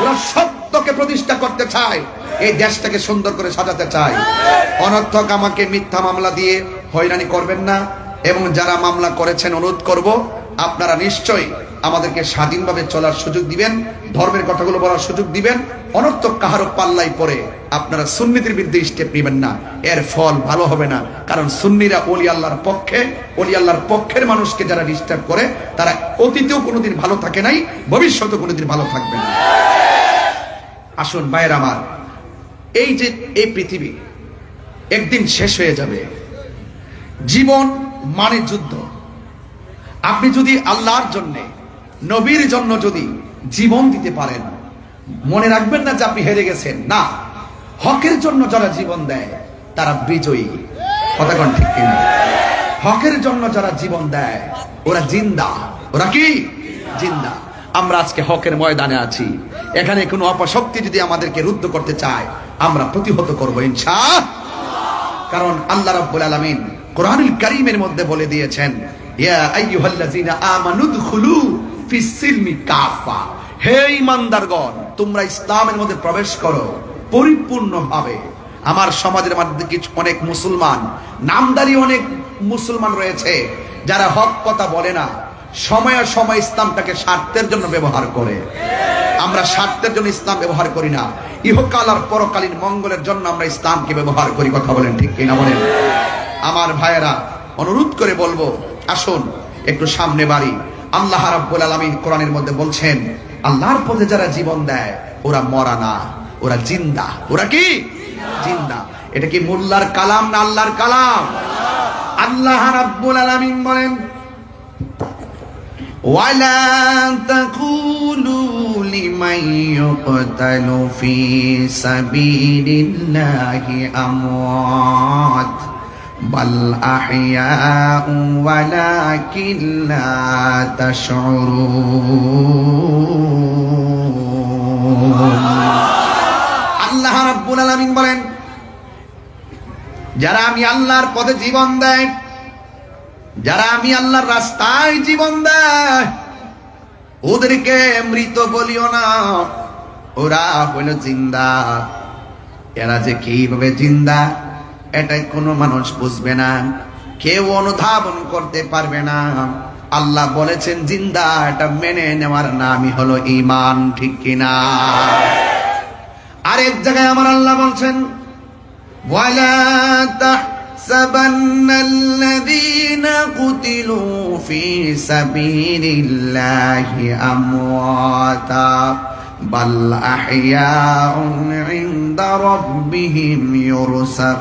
ওরা সত্যকে প্রতিষ্ঠা করতে চায়, এই দেশটাকে সুন্দর করে সাজাতে চায়। অনর্থক আমাকে মিথ্যা মামলা দিয়ে হয়রানি করবেন না। এবং যারা মামলা করেছেন, অনুরোধ করব আপনারা নিশ্চয়ই আমাদেরকে স্বাধীনভাবে চলার সুযোগ দিবেন, ধর্মের কথাগুলো বলার সুযোগ দিবেন। অনর্থক কাহারো পাল্লাই পড়ে আপনারা সুন্নিদের বিরুদ্ধে স্টেপ নেবেন না, এর ফল ভালো হবে না। কারণ সুন্নিরা ওলি আল্লাহর পক্ষে, ওলি আল্লাহর পক্ষের মানুষকে যারা ডিস্টার্ব করে, তারা অতীতেও কোনোদিন ভালো থাকে নাই, ভবিষ্যতেও কোনোদিন ভালো থাকবে না। আসুন ভাইয়ের আমার, এই যে এই পৃথিবী একদিন শেষ হয়ে যাবে। জীবন মানে যুদ্ধ। আপনি যদি আল্লাহর জন্য, নবীর জন্য যদি জীবন দিতে পারেন, মনে রাখবেন না যে আপনি হেরে গেছেন। না, হকের জন্য যারা জীবন দেয় তারা বিজয়ী। কথা কোন ঠিক কিনা? হকের জন্য যারা জীবন দেয় ওরা জিন্দা। ওরা কি জিন্দা? আমরা আজকে হকের ময়দানে আছি। এখানে কোনো অপশক্তি যদি আমাদেরকে রুদ্ধ করতে চায়, আমরা প্রতিহত করবো ইনশাআল্লাহ। কারণ আল্লাহ রাব্বুল আলামিন কোরআনুল কারীমের মধ্যে বলে দিয়েছেন, ইয়া আইয়ুহাল্লাযীনা আমানু দুখুলু ফিস সিলমি কাফা। হে ঈমানদারগণ, তোমরা ইসলামের মধ্যে প্রবেশ করো পরিপূর্ণভাবে। আমার সমাজের মধ্যে কিছু অনেক মুসলমান, নামদারি অনেক মুসলমান রয়েছে যারা হক কথা বলে না, সময়ে সময় ইসলামটাকে স্বার্থের জন্য ব্যবহার করে। আমরা স্বার্থের জন্য ইসলাম ব্যবহার করি না, ইহকাল আর পরকালীন মঙ্গলের জন্য আমরা ইসলামকে ব্যবহার করি। কথা বলেন ঠিক কিনা বলেন? আমার ভাইয়েরা, অনুরোধ করে বলবো, আসুন একটু সামনে বাড়ি। আল্লাহ রাব্বুল আলামিন কোরআনের মধ্যে বলছেন, আল্লাহর পথে যারা জীবন দেয় ওরা মরা না, ওরা জিন্দা। ওরা কি? জিন্দা। এটা কি মোল্লার কালাম না আল্লাহর কালাম? আল্লাহ রাব্বুল আলামিন বলেন, ওয়ালা তাকুলু লিমান ইউকতালু ফি সাবিলিল্লাহি আমওয়াত বাল আহইয়াউ ওয়ালাকিন লা তাশউরুন। আল্লাহ রাব্বুল আলামিন বলেন, যারা আমি আল্লাহর পথে জীবন দেয়, যারা আমি আল্লাহর রাস্তায় জীবন দেয়, ওদেরকে মৃত বলিও না, ওরা হইল জিন্দা। এরা যে কিভাবে জিন্দা এটাই কোনো মানুষ বুঝবে না, কেউ অনুধাবন করতে পারবে না। আল্লাহ বলেছেন জিন্দা, এটা মেনে নেওয়ার নামই হলো ঈমান। ঠিক কিনা? আরেক জায়গায় আমার আল্লাহ বলছেন, ওয়ালা تحسبن الذين قتلوا في سبيل الله أمواتا بل أحياء عند ربهم يرزقون।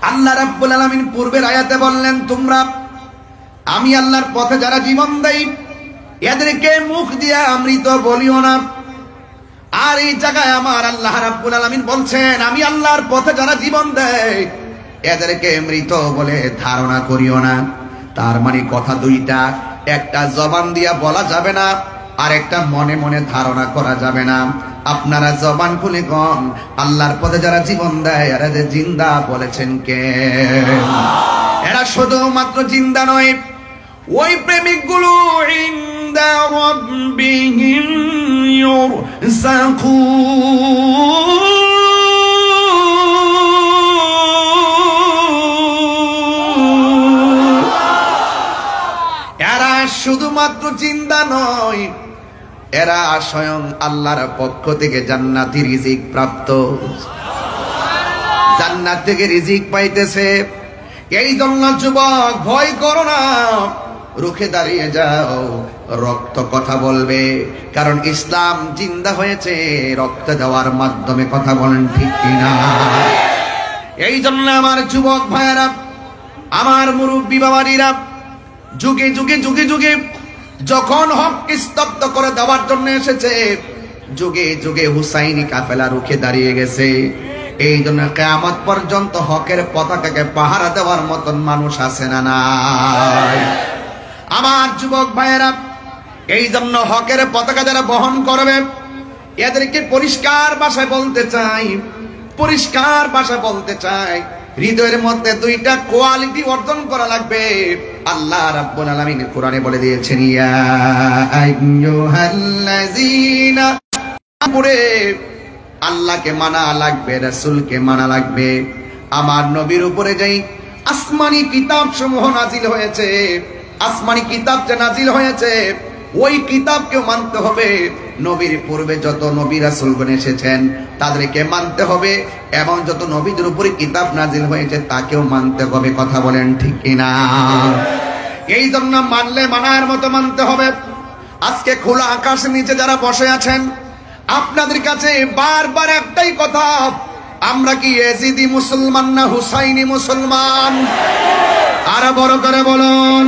আল্লাহ রাব্বুল আলামিন পূর্বের আয়াতে বললেন, তোমরা আমি আল্লাহর পথে যারা জীবন দেই এদেরকে মুখ দিয়া মৃত বলিও না। আর এই জায়গায় আমার আল্লাহ রাব্বুল আলামিন বলছেন, আমি আল্লাহর পথে যারা জীবন দেয় এদেরকে মৃত বলে ধারণা করিও না। তার মানে কথা দুইটা, একটা জবান দিয়া বলা যাবে না, আর একটা মনে মনে ধারণা করা যাবে না। আপনারা জবান খুলে কন, আল্লাহর পথে যারা জীবন দেয় এরা যে জিন্দা বলেছেন কে? এরা শুধুমাত্র জিন্দা নয়, ওই প্রেমিকগুলো ইনদা রাব্বিহিম ইউরযাকুন। এরা শুধুমাত্র জিন্দা নয়, এরা স্বয়ং আল্লাহর পক্ষ থেকে জান্নাতি রিজিক প্রাপ্ত, জান্নাত থেকে রিজিক পাইতেছে। এই জন্য যুবক, ভয় করো না, রুখে দাঁড়িয়ে যাও। রক্ত কথা বলবে, কারণ ইসলাম জিন্দা হয়েছে রক্ত দেওয়ার মাধ্যমে। কথা বলেন ঠিক কিনা? এই জন্য আমার যুবক ভাইয়েরা, আমার মুরব্বী বাবারা, যুগে যুগে যুগে যুগে যখন হককে স্তব্ধ করে দেওয়ার জন্য এসেছে, যুগে যুগে হুসাইনি কাফেলা রুখে দাঁড়িয়ে গেছে। এই জন্য কিয়ামত পর্যন্ত হকের পতাকাকে পাহারা দেওয়ার মতন মানুষ আছে না নাই? আমার যুবক ভাইয়েরা, এই জন্য হকের পতাকা যারা বহন করবে এদেরকে পরিষ্কার ভাষায় বলতে চাই, পরিষ্কার ভাষায় বলতে চাই, হৃদয়ের মধ্যে দুইটা কোয়ালিটি অর্জন করা লাগবে। আল্লাহ রাব্বুল আলামিন কোরআনে বলে দিয়েছেন, ইয়া আইয়ুহাল্লাযীনা, পুরে আল্লাহকে মানা লাগবে, রাসূলকে মানা লাগবে। আমার নবীর উপরে যেই আসমানি কিতাব সমূহ নাজিল হয়েছে, আসমানি কিতাব যে নাজিল হয়েছে ওই কিতাবকে মানতে হবে। নবীর পূর্বে যত নবী রাসূলগণ এসেছেন তাদেরকে মানতে হবে, এবং যত নবীদের উপরে কিতাব নাজিল হয়েছে তাকেও মানতে হবে। কথা বলেন ঠিক কিনা? এই জন্য মানলে মানার মতো মানতে হবে। আজকে খোলা আকাশের নিচে যারা বসে আছেন, আপনাদের কাছে বারবার একটাই কথা, আমরা কি ইয়াজিদি মুসলমান না হুসাইনি মুসলমান? আরো বড় করে বলুন,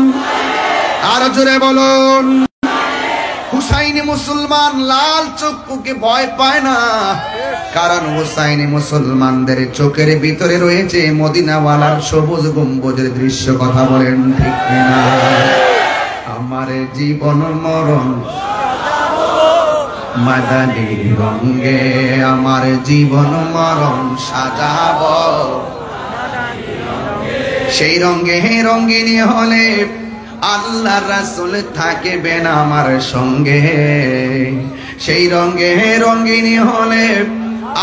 আরো জোরে বলুন। হুসাইনি মুসলমান লাল চক্ষুকে ভয় পায় না, কারণ হুসাইনি মুসলমানদের চোখের ভিতরে রয়েছে মদিনাওয়ালার সবুজ গম্বুজের দৃশ্য। কথা বলেন ঠিক কিনা? আমার জীবন মরণ মাদানী রঙে, আমার জীবন মরণ সাজাবো সেই রঙে রঙিনী হলে আল্লাহ রাসূল থাকবেন আমার সঙ্গে। সেই রঙে রঙিনী হলে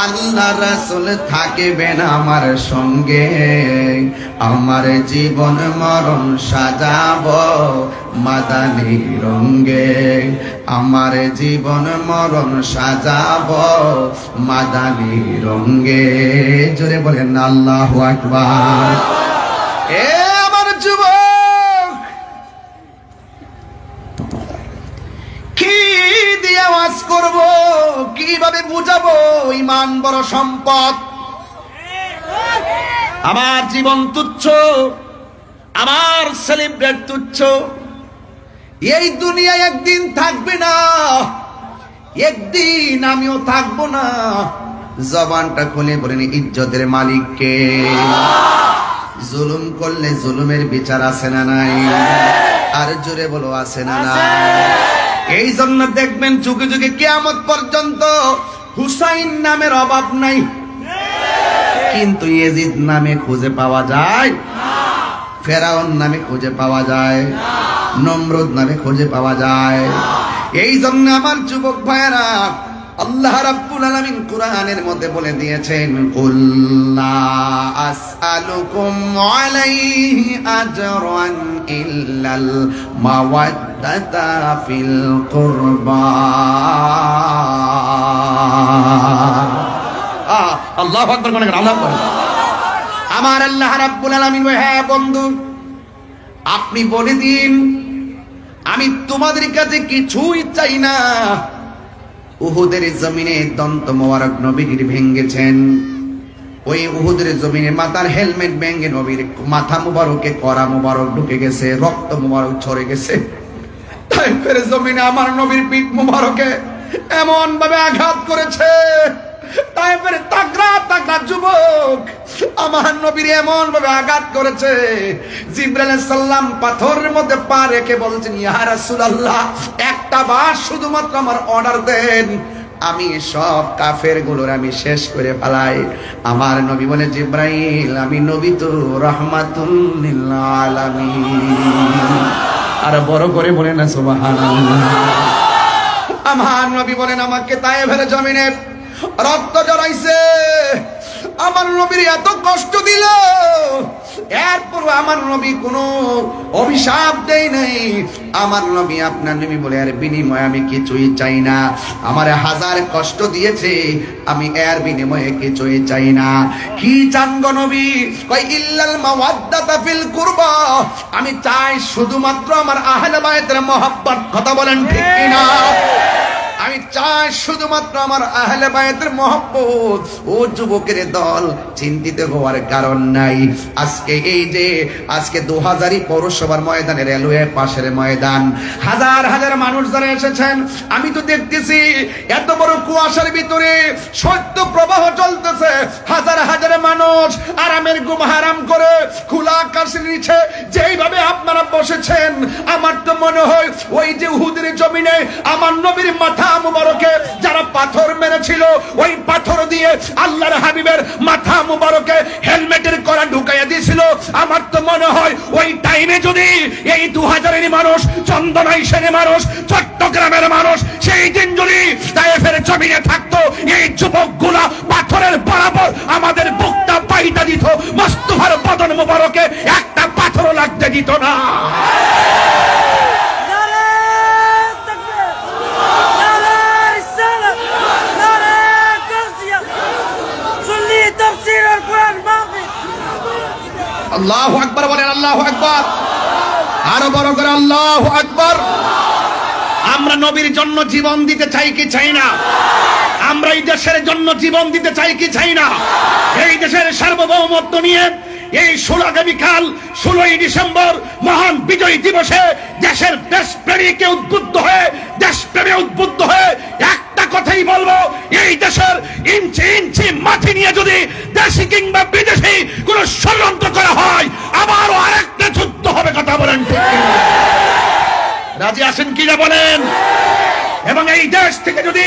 আল্লাহ রাসূল থাকবেন আমার সঙ্গে, আমার জীবন মরণ সাজাবো মাদানী রঙ্গে, আমার জীবন মরণ সাজাবো মাদানী রঙ্গে। জোরে বলেন আল্লাহু আকবার। এ আমার যুবক, কি দিয়ে ওয়াজ করব, কিভাবে বুঝাবো? ঈমান বড় সম্পদ। আমার জীবন তুচ্ছ, আমার সেলিব্রেট তুচ্ছ। এই দুনিয়ায় একদিন থাকবে না, একদিন আমিও থাকবো না। জবানটা খুলে বলেন ইজ্জতের মালিক কে? জুলুম করলে জুলুমের বিচার আছে না নাই? আর জোরে বলো আছে না নাই? এই জন্য দেখবেন যুগে যুগে কিয়ামত পর্যন্ত হুসাইন নামের অভাব নাই, কিন্তু ইয়াজিদ নামে খুঁজে পাওয়া যায়, ফেরাউন নামে খুঁজে পাওয়া যায়, নমরুদ নামে খুঁজে পাওয়া যায়। এই জন্য আমার যুবক ভাইরা, আল্লাহ রাব্বুল আলামিন কোরআনের মধ্যে বলে দিয়েছেন, কুল লা আসআলুকুম আলাইহি আজরান ইল্লাল মাওয়াদ্দাতা ফিল কুরবা। আল্লাহু আকবার বলেন, আল্লাহু আকবার। আমার আল্লাহ রাব্বুল আলামিন, হ্যাঁ বন্ধু, আপনি বলে দিন আমি তোমাদের কাছে কিছুই চাই না। উহুদের জমিনে দন্ত মোবারক নবীর ভেঙ্গেছেন, ওই উহুদের জমিনে মাথার হেলমেট ভেঙ্গে নবীর মাথা মুবারকে করা মুবারক ঢুকে গেছে, রক্ত মুবারক ঝরে গেছে। তাই ফের জমিনে আমার নবীর পিঠ মুবারকে এমন ভাবে আঘাত করেছে, তাই ফের তাগড়া তাগড়া যুবক আমার নবীর এমন ভাবে আঘাত করেছে, জিবরাইল আলাইহিস সালাম পাথরের মধ্যে পা রেখে বলছেন, ইয়া রাসূলুল্লাহ, একটা বার শুধুমাত্র আমার অর্ডার দেন, আমি সব কাফের গুলোর আমি শেষ করে ফেলাই। আমার নবী বলে, জিবরাইল, আমি নবী তো রাহমাতুল লিল আলামিন। আর বড় করে বলেন না সুবহানাল্লাহ। আমার নবী বলেন, আমাকে তায়েফের জমিনে রক্ত জড়াইছে, আমার নবীর এত কষ্ট দিল, এরপর আমার নবী কোনো অভিশাপ দেয় নাই। আমার নবী, আপনার নবী বলে, এর বিনিময়ে আমি কিছুই চাই না। আমার হাজার কষ্ট দিয়েছে, আমি এর বিনিময়ে কিছুই চাই না। কি চান গো নবী? কই ইল্লাল মাওয়াদ্দাতা ফিল কুরবা, আমি চাই শুধুমাত্র আমার আহলে বায়তের মহব্বত। কথা বলেন ঠিক কিনা? আমি চাই শুধুমাত্র আমার আহলে বায়তের মহব্বত। ও যুবকের দল, চিন্তিত হওয়ার কারণ নাই। আজকে এই যে আজকে 2000 পৌরসভার ময়দানে, রেলওয়ে পাশের ময়দান, হাজার হাজার মানুষ যারা এসেছেন, আমি তো দেখতেছি এত বড় কুয়াশার ভিতরে সত্য প্রবাহ চলতেছে। হাজার হাজার মানুষ আরামের ঘুম হারাম করে খোলা আকাশের নিচে যেইভাবে আপনারা বসেছেন, আমার তো মনে হয় ওই যে উহুদের জমিনে আমার নবীর মাথা মুবারকে যারা পাথর মেরেছিল, ওই পাথর দিয়ে আল্লাহর হাবিবের মাথা মুবারকে হেলমেটের করা ঢুকাইয়া দিয়েছিল। আমার তো মনে হয় ওই টাইমে যদি এই 2000-এর মানুষ, চন্দনাইশের মানুষ, চট্টগ্রামের মানুষ সেই দিন যদি তায়েফের জমিনে থাকতো, এই যুবকগুলা পাথরের বরাবর আমাদের বুকটা পাইটা দিত, মোস্তফার বদন মুবারকে একটা পাথরও লাগতে দিত না। আল্লাহু আকবার বলেন, আল্লাহু আকবার। আরো বড় করে আল্লাহু আকবার। আমরা নবীর জন্য জীবন দিতে চাই কি চাই না? আমরা এই দেশের জন্য জীবন দিতে চাই কি চাই না? এই দেশের সার্বভৌমত্ব নিয়ে এই 16 আগামীকাল 16ই ডিসেম্বর মহান বিজয় দিবসে দেশের দেশপ্রেমীকে উদ্বুদ্ধ হয়ে, দেশপ্রেমে উদ্বুদ্ধ হয়ে একটা কথাই বলবো, এই দেশের ইঞ্চি ইঞ্চি মাটি নিয়ে যদি দেশি কিংবা বিদেশি কোন ষড়যন্ত্র করা হয়, আবারও আরেকটা যুদ্ধ হবে। কথা বলেন ঠিক কিনা? রাজি আছেন কিনা বলেন? এবং এই দেশ থেকে যদি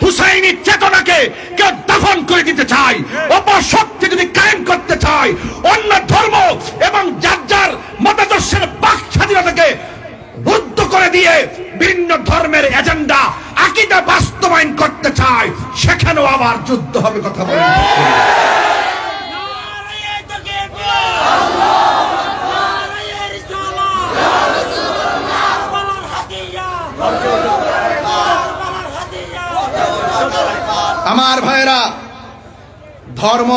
হুসাইনি চেতনাকে কেউ দাফন করে দিতে চায়, অপশক্তি যদি কায়েম করতে চায়, অন্য ধর্ম এবং যার যার মতাদর্শের বাক স্বাধীনতাকে রুদ্ধ করে দিয়ে ভিন্ন ধর্মের এজেন্ডা আকীদা বাস্তবায়ন করতে চায়, সেখানেও আবার যুদ্ধ হবে। কথা বলেন। আমার ভাইরা, ধর্ম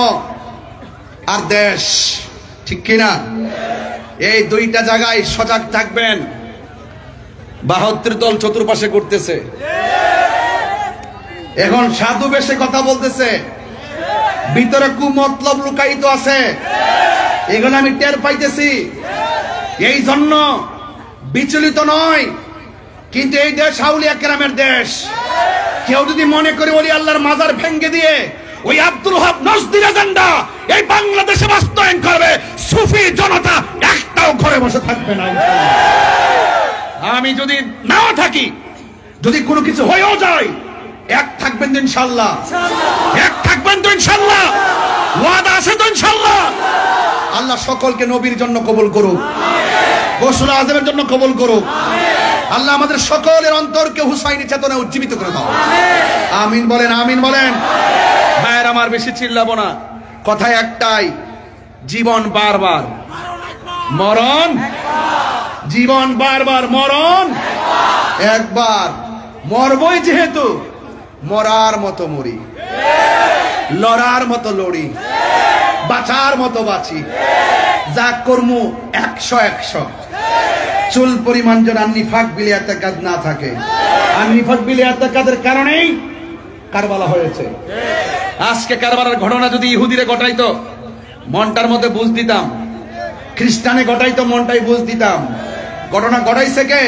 আর দেশ, ঠিক কিনা? এই দুইটা জায়গায় সজাগ থাকবেন। 72 দল চতুর্পাশে করতেছে, এখন সাধু বেশে কথা বলতেছে, ভিতরে কুমতলব লুকায়িত আছে, এগুলো আমি টের পাইতেছি। এই জন্য বিচলিত নয়, কিন্তু এই দেশ আউলিয়া কেরামের দেশ। কেউ যদি মনে করে ওলি আল্লাহর মাজার ভেঙ্গে দিয়ে ওই আব্দুল ওহাব নজদির এজেন্ডা এই বাংলাদেশে বাস্তবায়ন করবে, সুফি জনতা একটাও ঘরে বসে থাকবে না। আমি যদি নাও থাকি, যদি কোনো কিছু হয়েও যায়, এক থাকবেন তো ইনশাআল্লাহ, এক থাকবেন তো ইনশাআল্লাহ, ওয়াদা আছে তো ইনশাআল্লাহ। আল্লাহ সকলকে নবীর জন্য কবুল করুক, গৌসুল আজমের জন্য কবুল করুক। আল্লাহ আমাদের সকলের অন্তরকে হুসাইনি চেতনা উজ্জীবিত করে দাও। আমিন বলেন, আমিন বলেন। ভাইয়ের আমার, বেশি চিল্লাবো না, কথা একটাই, জীবন বারবার, মরণ জীবন বারবার, মরণ একবার। মরবই যেহেতু, মরার মতো মরি, লড়ার মতো লড়ি, বাঁচার মতো বাঁচি। যা কর্মু 100 চুল পরিমাণ যেন নিফাক বিলে এতেকাদ না থাকে। আর নিফাক বিলে এতেকাদের কারণেই কারবালা হয়েছে। আজকে কারবালার ঘটনা যদি ইহুদিরে ঘটাইতো, মনটার মধ্যে বুঝ দিতাম, খ্রিস্টানে ঘটাইতো, মনটাই বুঝ দিতাম। ঘটনা ঘটাইছে কে?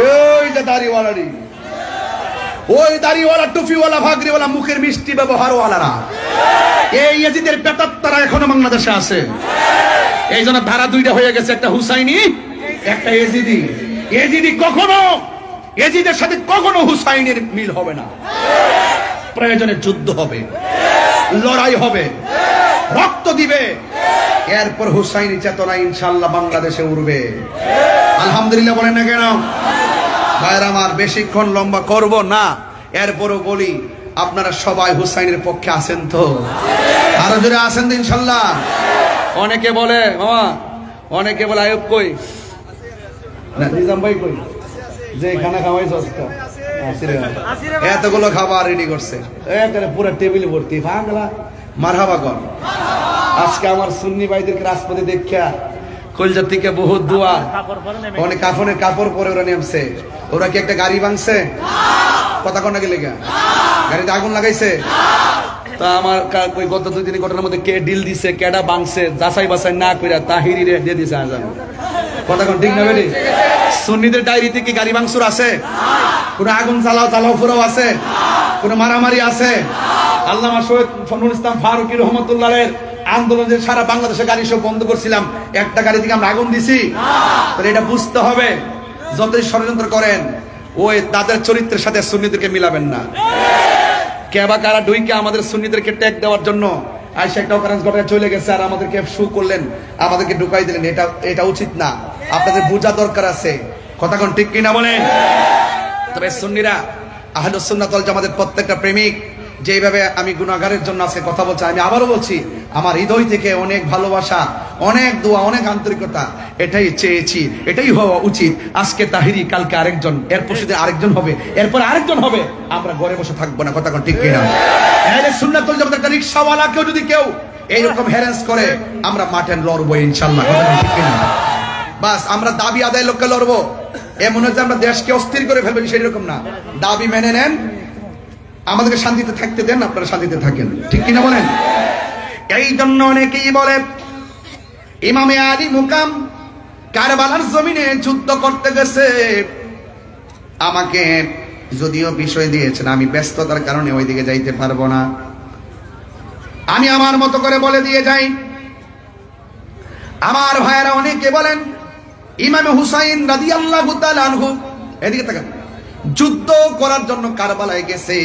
ওই যে দাড়িওয়ালারি, ওই দাড়িওয়ালা, টুপিওয়ালা, ভাগরিওয়ালা, মুখের মিষ্টি ব্যবহারওয়ালারা। এই ইয়াজিদের প্রেতাত্মারা এখনো বাংলাদেশে আছে। এই জন্য ধারা দুইটা হয়ে গেছে, একটা হুসাইনি, একটা এজিদি। এজিদি কখনো, এজিদের সাথে কখনো হুসাইনের মিল হবে না। প্রয়োজনে যুদ্ধ হবে, লড়াই হবে, রক্ত দিবে, এরপর হুসাইনি চেতনা ইনশাআল্লাহ বাংলাদেশে উঠবে। আলহামদুলিল্লাহ বলেন না কেন? ভাইরা আমার, বেশিক্ষণ লম্বা করব না, এরপরও বলি, আপনারা সবাই হুসাইনের পক্ষে আছেন তো? আরো জোরে আছেন তো ইনশাআল্লাহ? অনেকে বলে মামা, অনেকে বলে আয়ুব কই, নিজাম ভাই কই, যে খানা খাওয়াই সস্তা, এতগুলো খাবার রেডি করছে, পুরো টেবিল ভর্তি, ভাঙলা মারহাবা কর। আজকে আমার সুন্নি ভাইদেরকে রাজপথে দেখা কলজার থেকে বহুত দোয়া, অনেক কাফনের কাপড় পরে ওরা নেমছে। ওরা কি একটা গাড়ি ভাঙছে? কথা কন নাকি লেগে গাড়িতে আগুন লাগাইছে? তা আমার গত 2 দিনের ঘটনার মধ্যে কে ডিল দিছে, কেডা ভাঙছে, যাচাই বাছাই না কইরা তাহিরি রে দিয়ে দিছে আজান। কথা কোন ঠিক না বেরি? সুন্নিদের ডায়েরিতে কি গাড়ি ভাঙচুর আছে? কোন আগুন জ্বালাও ফুরাও আছে? কোন মারামারি আছে? আল্লামা শহীদ নুরুল ইসলাম ফারুকী রহমাতুল্লাহের আন্দোলনের সারা বাংলাদেশে গাড়ি সব বন্ধ করছিলাম, একটা গাড়ি থেকে আমরা আগুন দিছি। তাহলে এটা বুঝতে হবে, যতই ষড়যন্ত্র করেন ওই তাদের চরিত্রের সাথে সুন্নিদেরকে মিলাবেন না। কেবা কারা ডুইকে আমাদের সুন্নিদেরকে ট্যাগ দেওয়ার জন্য আইসা একটা অকারেন্স ঘটনা চলে গেছে, আর আমাদেরকে শু করলেন, আমাদেরকে ঢুকাই দিলেন। এটা উচিত না, আপনাদের বোঝা দরকার আছে। কথা কোন ঠিক কিনা বলেন? তবে সুন্নিরা, আহলুস সুন্নাত ওয়াল জামাতের প্রত্যেকটা প্রেমিক যেভাবে আমি গুনাহগারের জন্য আজকে কথা বলছি, আমি আবারও বলছি, আমার হৃদয় থেকে অনেক ভালোবাসা, অনেক দোয়া, অনেক আন্তরিকতা, এটাই চেয়েছি, এটাই হওয়া উচিত। আজকে তাহিরি, কালকে আরেকজন, এরপর সেদিন আরেকজন হবে, এরপর আরেকজন হবে। আমরা ঘরে বসে থাকবো না। কথা কোন ঠিক কিনা? আহলুস সুন্নাত ওয়াল জামাতের একটা রিকশাওয়ালাকেও যদি কেউ এইরকম হ্যারাস করে, আমরা মাঠে লড়বো ইনশাআল্লাহ। কথা কোন ঠিক কিনা? বাস আমরা দাবি আদায় লক্ষ্যে লড়বো। এমন হচ্ছে আমরা দেশকে অস্থির করে ফেলবেন, সেরকম না। দাবি মেনে নেন, আমাদেরকে শান্তিতে থাকতে দেন, আপনারা শান্তিতে থাকেন। ঠিক কিনা বলেন? এই জন্য অনেকেই বলে ইমামে আলী মুকাম কারবালার জমিনে যুদ্ধ করতে গেছে। আমাকে যদিও বিষয় দিয়েছেন, আমি ব্যস্ততার কারণে ওইদিকে যাইতে পারবো না, আমি আমার মতো করে বলে দিয়ে যাই। আমার ভাইয়েরা অনেকে বলেন ইমাম হুসাইন রাদিয়াল্লাহু তাআলা আনহু, এদিকে তাকান, যুদ্ধ করার জন্য কারবালায় গেছে।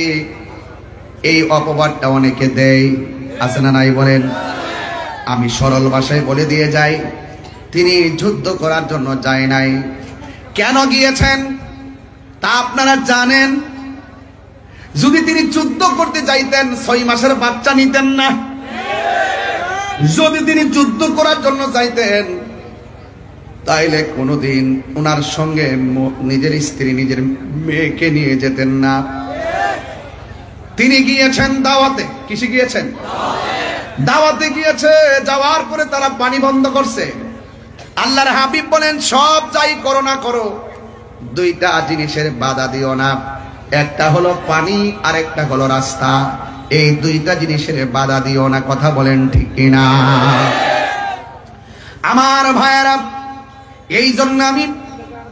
এই অপবাদটা অনেকে দেয়, আছে না নাই বলেন? আমি সরল ভাষায় বলে দিয়ে যাই, তিনি যুদ্ধ করার জন্য যায় নাই। কেন গিয়েছেন? তা আপনারা জানেন যদি তিনি যুদ্ধ করতে যাইতেন 6 মাসের বাচ্চা নিতেন না। যদি তিনি যুদ্ধ করার জন্য যাইতেন তাইলে কোনোদিন ওনার সঙ্গে নিজের স্ত্রী নিজের মেয়েকে নিয়ে যেতেন না। তিনি গিয়েছেন দাওয়াতে। কিসে গিয়েছেন? দাওয়াতে গিয়েছে। যাওয়ার পরে তারা পানি বন্ধ করছে। আল্লাহর হাবিব বলেন সব যাই করো না করো, 2টা জিনিসের বাধা দিও না। একটা হলো পানি আর একটা হলো রাস্তা। এই 2টা জিনিসের বাধা দিও না। কথা বলেন ঠিক কিনা? আমার ভাইয়েরা, এই জন্য আমি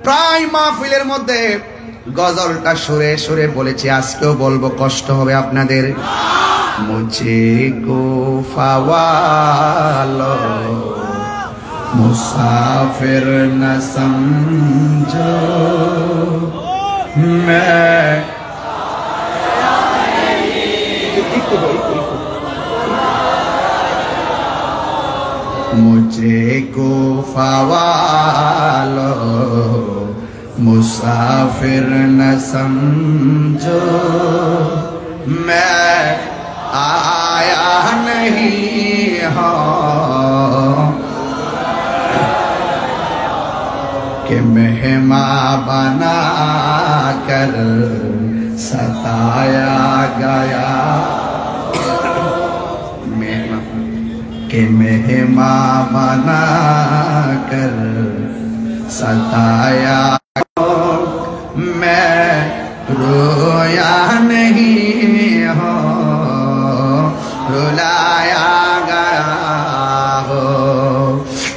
প্রায় মাহফিলের মধ্যে গজলটা সুরে সুরে বলেছি, আজকেও বলবো, কষ্ট হবে আপনাদের। মুঝে কো ফাওয়ালো মুসাফির না সমঝো मैं मुझे को फवालो मुसाफिर न समझो मैं आया नहीं हूँ कि मेहमान बना कर सताया गया, कि मेहमान बना कर सताया। मैं रोया नहीं हूँ, रुलाया गया हो।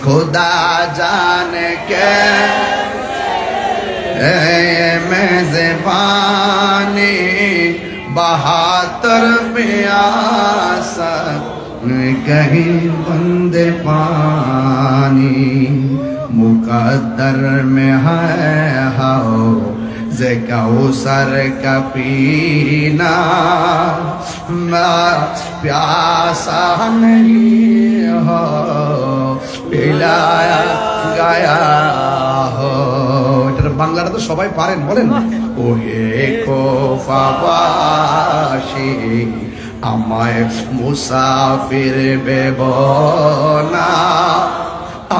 खुदा जान के मेज़बानी 72 प्यासा कहीं बंदे पानी मुकद्दर में है हाओ जे कौसर का पीना। प्यासा नहीं हो पिलाया गया हो। এটার বাংলাটা তো সবাই পারেন, বলেন। ওহে কোফাবাসী আমায় মুসাফির বেবনা,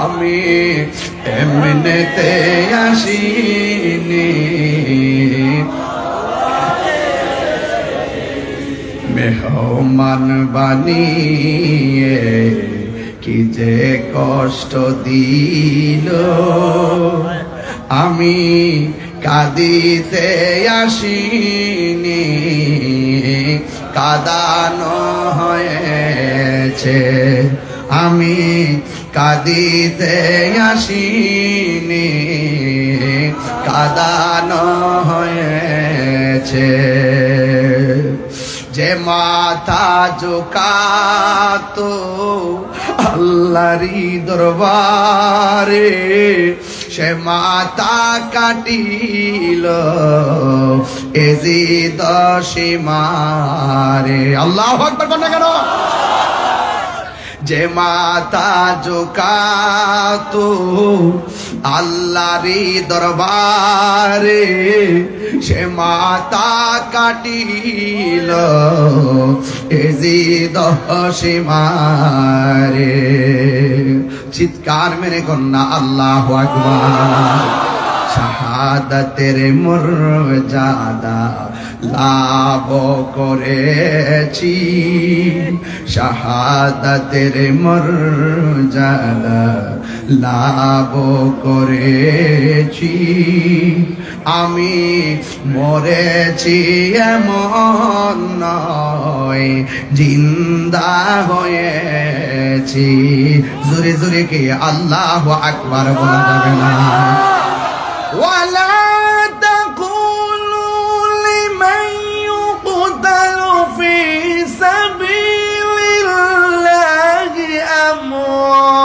আমি এমনিতে আসিনি, মেহমান বানিয়ে কি যে কষ্ট দিল। আমি কাঁদিতে আসিনি, কাঁদানো হয়েছে। আমি কাঁদিতে আসিনি, কাঁদানো হয়েছে। যে মাথা ঝুঁকাতো আল্লাহরই দরবারে, সে মাথা কাটিল এজিদ সীমারে। আল্লাহু আকবার বলেন না কেন? যে মাথা ঝুঁকাতো আল্লাহরই দরবারে, সে মাথা কাটিল এজিদ সীমারে। চিৎকার মেরে কন্যা আল্লাহু আকবার। শাহাদাতের মর্যাদা লাভ করেছি, শাহাদাতের মর্যাদা লাভ করেছি। আমি মরেছি এমন নয়, জিন্দা হয়েছি। জোরে জোরে কি আল্লাহু আকবার বলা যাবে না? ولا تقولوا لمن يقتل في سبيل الله أموات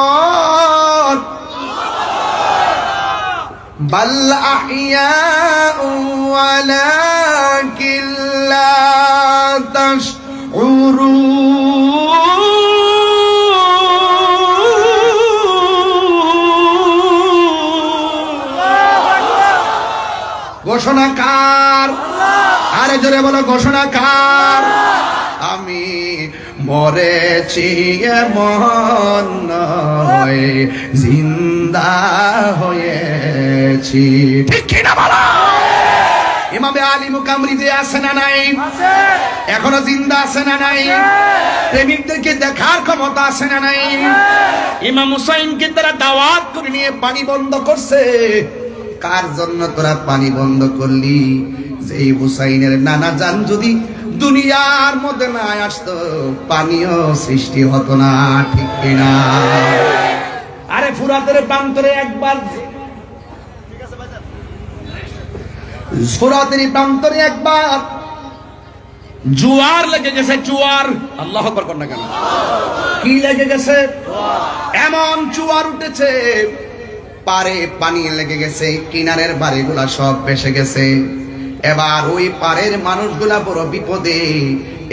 بل أحياء ولكن لا تشعرون। ঘোষণা কার? আরে জোরে বলো ঘোষণা কার? আমি মরেছি এমন নয়, জিন্দা হয়েছি। ঠিক কিনা বলো? ইমামে আলী মুকামরি যে আছে না নাই? এখনো জিন্দা আছে না নাই? প্রেমিকদেরকে দেখার ক্ষমতা আছে না নাই? ইমাম হুসাইনকে তারা দাওয়াত করে নিয়ে পানি বন্ধ করছে। কার জন্য তোরা পানি বন্ধ করলি? যে হুসাইনের নানা জান যদি দুনিয়ার মধ্যে না আসতো, পানিও সৃষ্টি হতো না। ঠিক কিনা? আরে ফুরাতের প্রান্তরে একবার, ফুরাতের প্রান্তরে একবার জোয়ার লেগে গেছে। জোয়ার, আল্লাহ আকবার কর না কেন? কি লেগে গেছে? এমন জোয়ার উঠেছে, পারে পানি লেগে গেছে, কিনারের বাড়িগুলা সব ভেসে গেছে। এবার ওই পারের মানুষগুলা বড় বিপদে।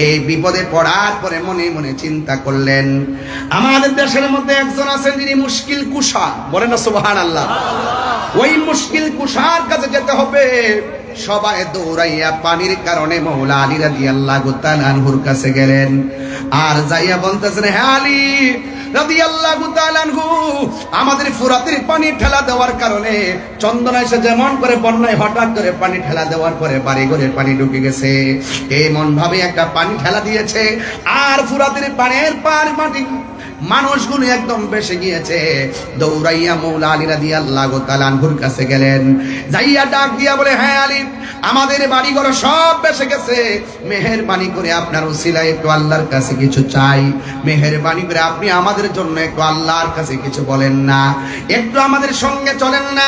এই বিপদে পড়ার পরে মনে মনে চিন্তা করলেন, আমাদের দেশের মধ্যে একজন আছেন যিনি মুশকিল কুশা, বলেন না সুবহানাল্লাহ। ওই মুশকিল কুশার কাছে যেতে হবে। সবাই দৌড়াইয়া পানির কারণে মওলা আলী রাদিয়াল্লাহু তাআলা আনহুর কাছে গেলেন। আর যাইয়া বলতেছেন, হে আলী রাদিয়াল্লাহু তাআলা আনহু, আমাদের ফুরাতের পানি ঠেলা দেওয়ার কারণে চন্দনা এসে যেমন করে বন্যায় হঠাৎ করে পানি ঠেলা দেওয়ার পরে বাড়ি ঘরে পানি ঢুকে গেছে, এমন ভাবে একটা পানি ঠেলা দিয়েছে। আর ফুরাতের পানির পার মাটি মানুষগুলো একদম বেসে গিয়েছে। দৌড়াইয়া মওলা আলী রাদিয়াল্লাহু তাআলা আনহুর কাছে গেলেন। যাইয়া ডাক দিয়া বলে, হ্যাঁ আলী, আমাদের বাড়িঘর সব বেসে গেছে। মেহেরবানি করে আপনার উসিলায় একটু আল্লাহর কাছে কিছু চাই। মেহেরবানি করে আপনি আমাদের জন্য একটু আল্লাহর কাছে কিছু বলেন না, একটু আমাদের সঙ্গে চলেন না।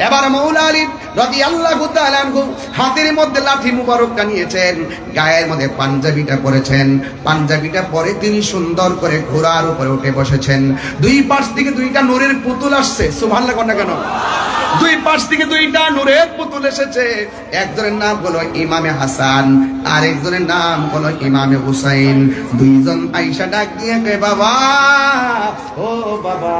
এবার মওলা আলী রাদিয়াল্লাহু তাআলা আনহু হাতের মধ্যে লাঠি মুবারকটা নিয়েছেন, গায়ের মধ্যে পাঞ্জাবিটা পরেছেন। পাঞ্জাবিটা পরে তিনি সুন্দর করে ঘোড়ার উপরে উঠে বসেছেন। দুই পাশ থেকে দুইটা নূরের পুতুল আসছে। সুবহানাল্লাহ কর না কেন? দুই পাশ থেকে দুইটা নূরের পুতুল এসেছে। একজনের নাম হলো ইমামে হাসান, আর একজনের নাম হলো ইমামে হুসাইন। দুইজন আয়েশা ডাক দিয়ে কে, বাবা, ও বাবা।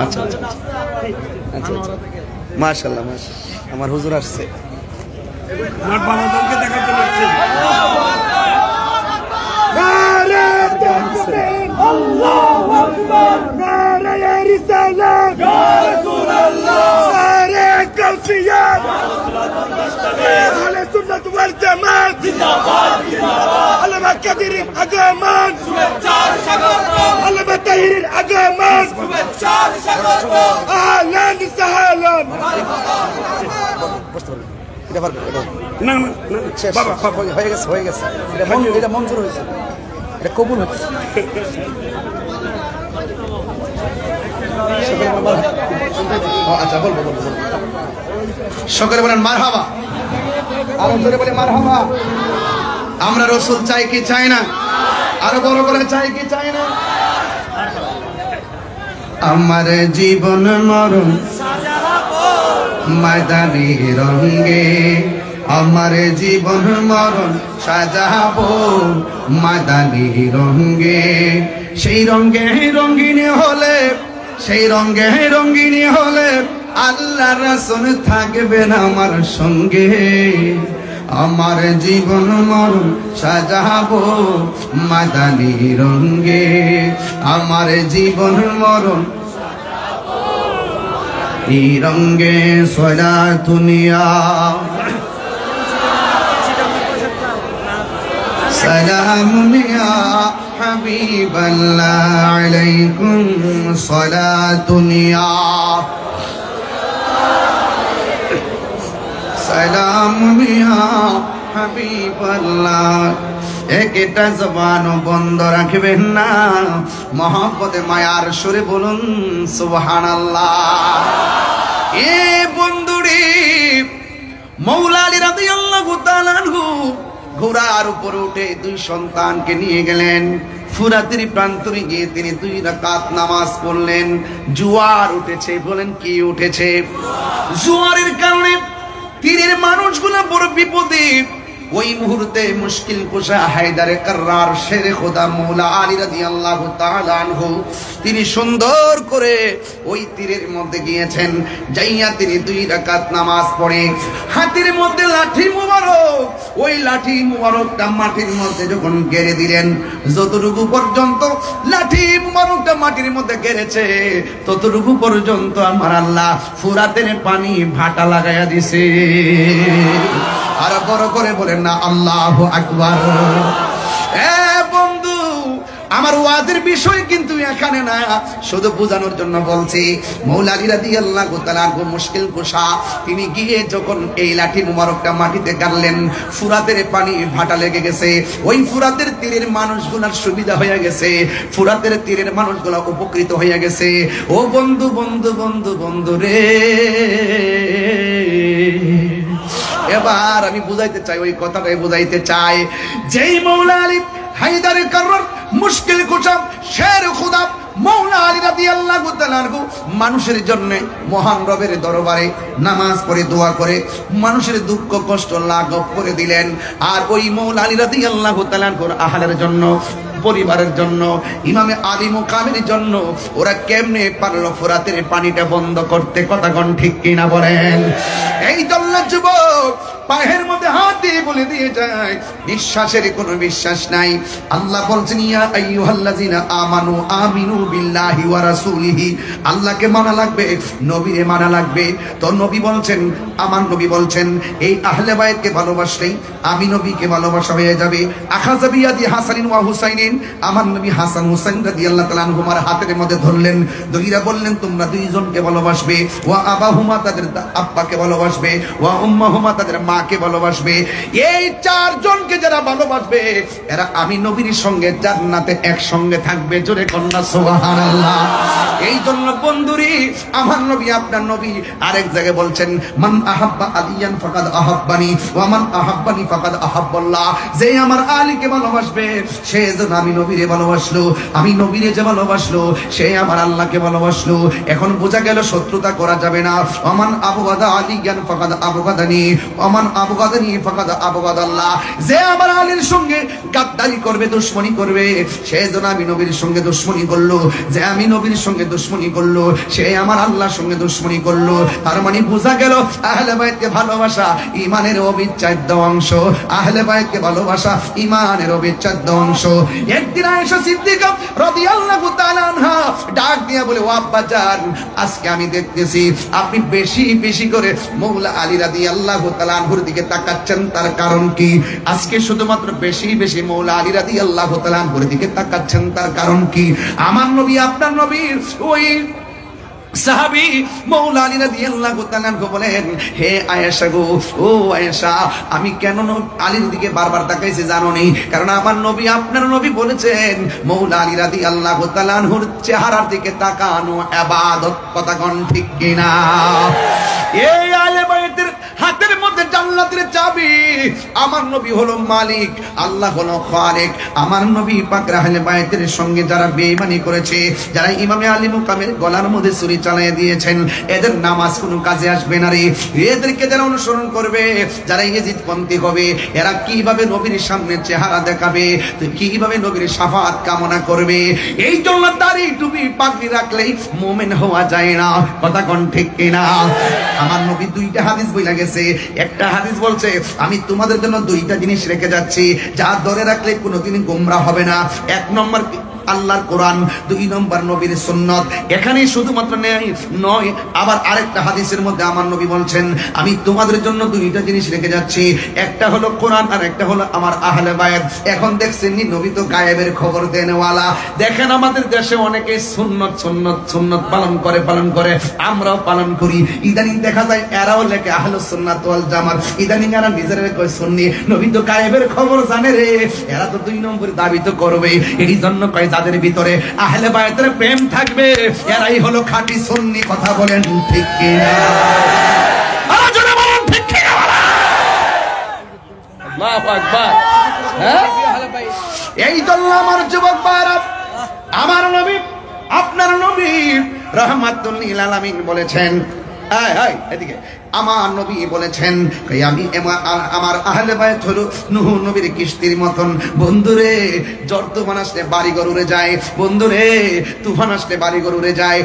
আচ্ছা আচ্ছা আচ্ছা, মাশাআল্লাহ মাশাআল্লাহ, আমার হুজুর আসছে। আমার বাবাকে দেখাতে পারছি। আল্লাহু আকবার, নারে রিসালাত, ইয়া রাসূলুল্লাহ, নারে কাউসিয়াত, আহলে সুন্নাত ওয়াল জামাত জিন্দাবাদ জিন্দাবাদ, আলমা কাদিরের আগমন, শুভেচ্ছার স্বাগতম, আলমা তাহিরের আগমন, শুভেচ্ছার স্বাগতম, আহলান সাহলান। না না বাবা, হয়ে গেছে হয়ে গেছে, এটা মঞ্জুর হয়েছে, এটা কবুল হচ্ছে। আচ্ছা বলবো বলবো, সকলে বলেন মারহাবা, আরো জোরে বলে মারহাবা। আমরা রসুল চাই কি চাই না? আরো বড় করে চাই কি চাই না? আমার জীবন মরণ ময়দানি রঙ্গে, আমার জীবন মরণ সাজাবো ময়দানি রঙ্গে। সেই রঙ্গে রঙ্গিনী হলে, সেই রঙ্গে রঙ্গিনী হলে আল্লাহ রাসূল থাকবেন আমার সঙ্গে। আমার জীবন মরণ সাজাবো ময়দানি রঙ্গে, আমার জীবন মরণ এই রঙ্গে সলাতুনিয়া সালামুনিয়া হাবিবাল্লাহ আলাইকুম সলাতুনিয়া সালামুনিয়া হাবিবাল্লাহ। একটা জবান বন্ধ রাখবেন না, মহব্বতে মায়ার সুরে বলুন সুবহানাল্লাহ। এ বন্ধুরে, মওলা আলী রাদিয়াল্লাহু তাআলা আনহু ঘোড়ার উপর উঠে দুই সন্তানকে নিয়ে গেলেন। ফুরাতের প্রান্তরে গিয়ে তিনি 2 রাকাত নামাজ পড়লেন। জোয়ার উঠেছে। বলেন কি উঠেছে? জোয়ারের কারণে তীরের মানুষগুলো বড় বিপদে। ওই মুহূর্তে মুশকিল কুশা হায়দারে কাররার শেরে খোদা মৌলা আলী রাদিয়াল্লাহু তাআলা আনহু তিনি সুন্দর করে ওই তীরের মধ্যে গিয়েছেন। যাইয়া তিনি 2 রাকাত নামাজ পড়ে হাতের মধ্যে লাঠি মুবারক, ওই লাঠি মুবারকটা মাটির মধ্যে যখন গেড়ে দিলেন, যতটুকু পর্যন্ত লাঠি মুবারকটা মাটির মধ্যে গেড়েছে ততটুকু পর্যন্ত আমার আল্লাহ ফুরাতের পানি ভাটা লাগাইয়া দিছে। আর বড় করে বলেন না আল্লাহু আকবার। বন্ধু, আমার ওয়াজের বিষয় কিন্তু এখানে না, শুধু বোঝানোর জন্য বলছি। মৌলা আলী রাদিয়াল্লাহু তাআলা মুশকিল কুশা তিনি গিয়ে যখন এই লাঠি মুবারকটা মাটিতে গাড়লেন, ফুরাতের পানি ভাটা লেগে গেছে। ওই ফুরাতের তীরের মানুষগুলোর সুবিধা হয়ে গেছে, ফুরাতের তীরের মানুষগুলো উপকৃত হয়ে গেছে। ও বন্ধু বন্ধু বন্ধু বন্ধু রে, এবার আমি বুঝাইতে চাই, ওই কথাটাই বুঝাইতে চাই। যেই মৌলা আলী হায়দারে কাররার মুশকিল কুশা শের খোদা মৌলা আলী রাদিয়াল্লাহু তাআলা মানুষের জন্য মহান রবের দরবারে নামাজ পড়ে দোয়া করে মানুষের দুঃখ কষ্ট লাঘব করে দিলেন। আর ওই মৌলা আলী রাদিয়াল্লাহু তাআলা আহলের জন্য, পরিবারের জন্য, ইমামে আলী মুকামের জন্য ওরা কেমনে পারলো ফুরাতের পানিটা বন্ধ করতে? কথা কোন ঠিক কিনা বলেন? এই জন্য যুবক পায়ের মধ্যে হাত দিয়ে বলে দিয়ে যায়, বিশ্বাসের কোনো বিশ্বাস নাই। আল্লাহ বলছেন ইয়া আইয়ুহাল্লাযিনা আমানু আমিনু বিল্লাহি ওয়া রাসূলিহি, আল্লাহকে মানা লাগবে, নবীরে মানা লাগবে। তো নবী বলছেন, আমার নবী বলছেন এই আহলে বাইতকে ভালোবাসলেই আমি নবীকে ভালোবাসা হয়ে যাবে। আখাযা বিয়াদি হাসানিন ওয়া হুসাইনিন, আমার নবী হাসান হুসাইন রাদিয়াল্লাহু তাআলা আনহুমার হাতের মধ্যে ধরলেন, ধইরা বললেন তোমরা দুইজনকে ভালোবাসবে। ওয়া আবাহুমা, তাদের আব্বাকে ভালোবাসবে। ওয়া উম্মাহুমা, তাদের মাকে ভালোবাসবে। এই 4 জনকে যারা ভালোবাসবে এরা আমি নবীর সঙ্গে জান্নাতে একসঙ্গে থাকবে। জোরে কন্যা সুবহানাল্লাহ। এই জন্য বন্ধুরি আমার নবী, আপনার নবী আরেক জায়গায় বলছেন মান আহাব্বা আলিয়ান ফাকাদ আহাব্বানি ওয়া মান আহাব্বানি ফাকাদ আহাব্বাল্লাহ, যে আমার আলীকে ভালোবাসবে সে যেন আমি নবীরে ভালোবাসলো, আমি নবীরে যে ভালোবাসলো সে আমার আল্লাহকে ভালোবাসলো। এখন বোঝা গেল শত্রুতা করা যাবে না। ওমান আবগাদা আলিয়ান ফাকাদ আবগাদানি ওমান আবগাদানি ফাকাদ আবগাদাল্লাহ, যে আমার আলীর সঙ্গে গাদ্দারি করবে, দুশমনি করবে, সে যেন আমি নবীর সঙ্গে দুশমনি করলো। যে আমি নবীর সঙ্গে দুশমনি করলো সে আমার আল্লাহর সঙ্গে দুশমনি করলো। তার মানে বোঝা গেল আহলে বাইতকে ভালোবাসা ইমানের অবিচ্ছেদ্য অংশ। আহলে বাইতকে ভালোবাসা ইমানের অবিচ্ছেদ্য অংশ। একদিন আয়েশা সিদ্দিকা রাদিয়াল্লাহু তাআলা আনহা ডাক দিয়া বলে, ও আব্বা জান, আজকে আমি দেখতেছি আপনি বেশি বেশি করে মৌলা আলী রাদিয়াল্লাহু তাআলা আনহুর দিকে তাকাচ্ছেন, তার কারণ কি? আজকে শুধুমাত্র বেশি বেশি মৌলা আলী রাদিয়াল্লাহু তাআলা আনহুর দিকে তাকাচ্ছেন, তার কারণ কি? আমার নবী, আপনার নবী ওই সাহাবী মৌলা আলী রাদিয়াল্লাহু তাআলা আনহু বলেন, হে আয়েশা গো, ও আয়েশা, আমি কেন আলীর দিকে বারবার তাকাইছি জানো নি? কারণ আমার নবী, আপনার নবী বলেছেন মৌলা আলী রাদিয়াল্লাহু তাআলা আনহুর চেহারার দিকে তাকানো ইবাদত। কথা কোন ঠিক কিনা? এই আহলে বাইতের হাতের মধ্যে জান্নাতের চাবি। আমার নবী হলো মালিক, আল্লাহ হলো খালিক। আমার নবী পাক আহলে বাইতের সঙ্গে যারা বেঈমানি করেছে, যারা ইমামে আলী মুকামের গলার মধ্যে ছুরি চালিয়ে দিয়েছেন, এদের নামাজ কোনো কাজে আসবে না রে। এদেরকে যারা অনুসরণ করবে, যারা ইজিদপন্থী হবে, এরা কিভাবে নবীর সামনে চেহারা দেখাবে, কিভাবে নবীর শাফাত কামনা করবে? এই জন্য দাড়ি টুপি পাগড়ি রাখলেই মুমিন হওয়া যায় না। কথা কোন ঠিক কিনা? আমার নবী 2টা হাদিস বইলা গেছে। একটা হাদিস বলছে আমি তোমাদের জন্য 2টা জিনিস রেখে যাচ্ছি, যা ধরে রাখলে কোনোদিন গোমরা হবে না। 1 নম্বর আল্লাহর কোরআন, 2 নম্বর নবীর সুন্নাত। এখানে শুধুমাত্র নয়, আবার আরেকটা হাদিসের মধ্যে আমার নবী বলছেন আমি তোমাদের জন্য 2টা জিনিস রেখে যাচ্ছি, একটা হলো কোরআন আর একটা হলো আমার আহলে বায়াত। এখন দেখছেন নবী তো গায়েবের খবর দেনওয়ালা। দেখেন আমাদের দেশে অনেকে সুন্নাত সুন্নাত সুন্নাত পালন করে, আমরাও পালন করি। ইদানিং দেখা যায় এরাও লেখে আহলুস সুন্নাত ওয়াল জামাত, ইদানিং এরা নিজেরা কয় সুন্নি। নবী তো গায়েবের খবর জানে রে, এরা তো 2 নম্বর দাবি তো করবে। এই জন্য কয় যাদের ভিতরে আহলে বায়াতের প্রেম থাকবে এরাই হলো খাঁটি সুন্নি। কথা বলেন ঠিক কিনা? আলোচনা বলেন ঠিক কিনা? আল্লাহু আকবার। এই জন্য আমার যুবক ভাইরা, আমার নবী, আপনার নবী রাহমাতুল লিল আলামিন বলেছেন, এদিকে আমার নবী বলেছেন আমি আমার আহলে বায়ত হলো নূহ নবীর কিস্তির মতন। বন্ধুরে ঝড় তুফান আসলে বাড়িঘর উড়ে যায়, বন্ধুরে তুফান আসলে বাড়িঘর উড়ে যায়,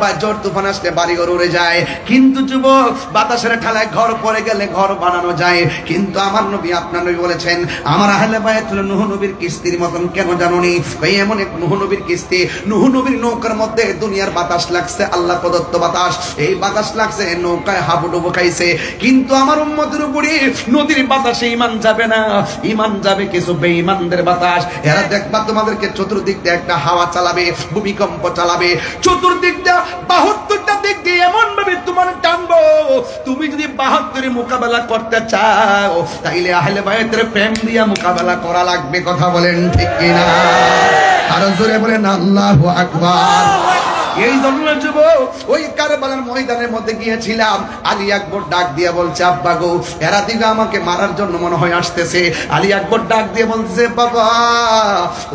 বা ঝড় তুফান আসলে বাড়িঘর উড়ে যায়, কিন্তু যুবক বাতাসের ঠালায় ঘর পড়ে গেলে ঘর বানানো যায়। কিন্তু আমার নবী আপনার নবী বলেছেন আমার আহলে বায়ত হলো নূহ নবীর কিস্তির মতন। কেন জানোনি? এমন এক নূহ নবীর কিস্তি, নূহ নবীর নৌকার মধ্যে দুনিয়ার বাতাস লাগছে, আল্লাহ প্রদত্ত বাতাস, এই বাতাস লাগছে, নৌকায় হাবুডুবু খাইছে, কিন্তু আমার উম্মতের উপরে নদীর বাতাসে ইমান যাবে না, ইমান যাবে কিছু বেঈমানদের বাতাস। এরা দেখবা তোমাদেরকে চতুর্দিক দিয়ে একটা হাওয়া চালাবে, ভূমিকম্প চালাবে, চতুর্দিক দিয়ে 72টা দিক দিয়ে এমন ভাবে তোমার টানবো, তুমি যদি 72 মোকাবেলা করতে চাও তাইলে আহলে বায়তের প্রেম দিয়া মোকাবেলা করা লাগবে। কথা বলেন ঠিক কিনা? আরো জোরে বলেন আল্লাহু আকবার। এই জন্য যুবক ওই কারবালার ময়দানের মধ্যে গিয়েছিলাম, আলী আকবর ডাক দিয়ে বলছে আব্বা গো এরা দিকে আমাকে মারার জন্য মনে হয় আসতেছে। আলী আকবর ডাক দিয়ে বলছে বাবা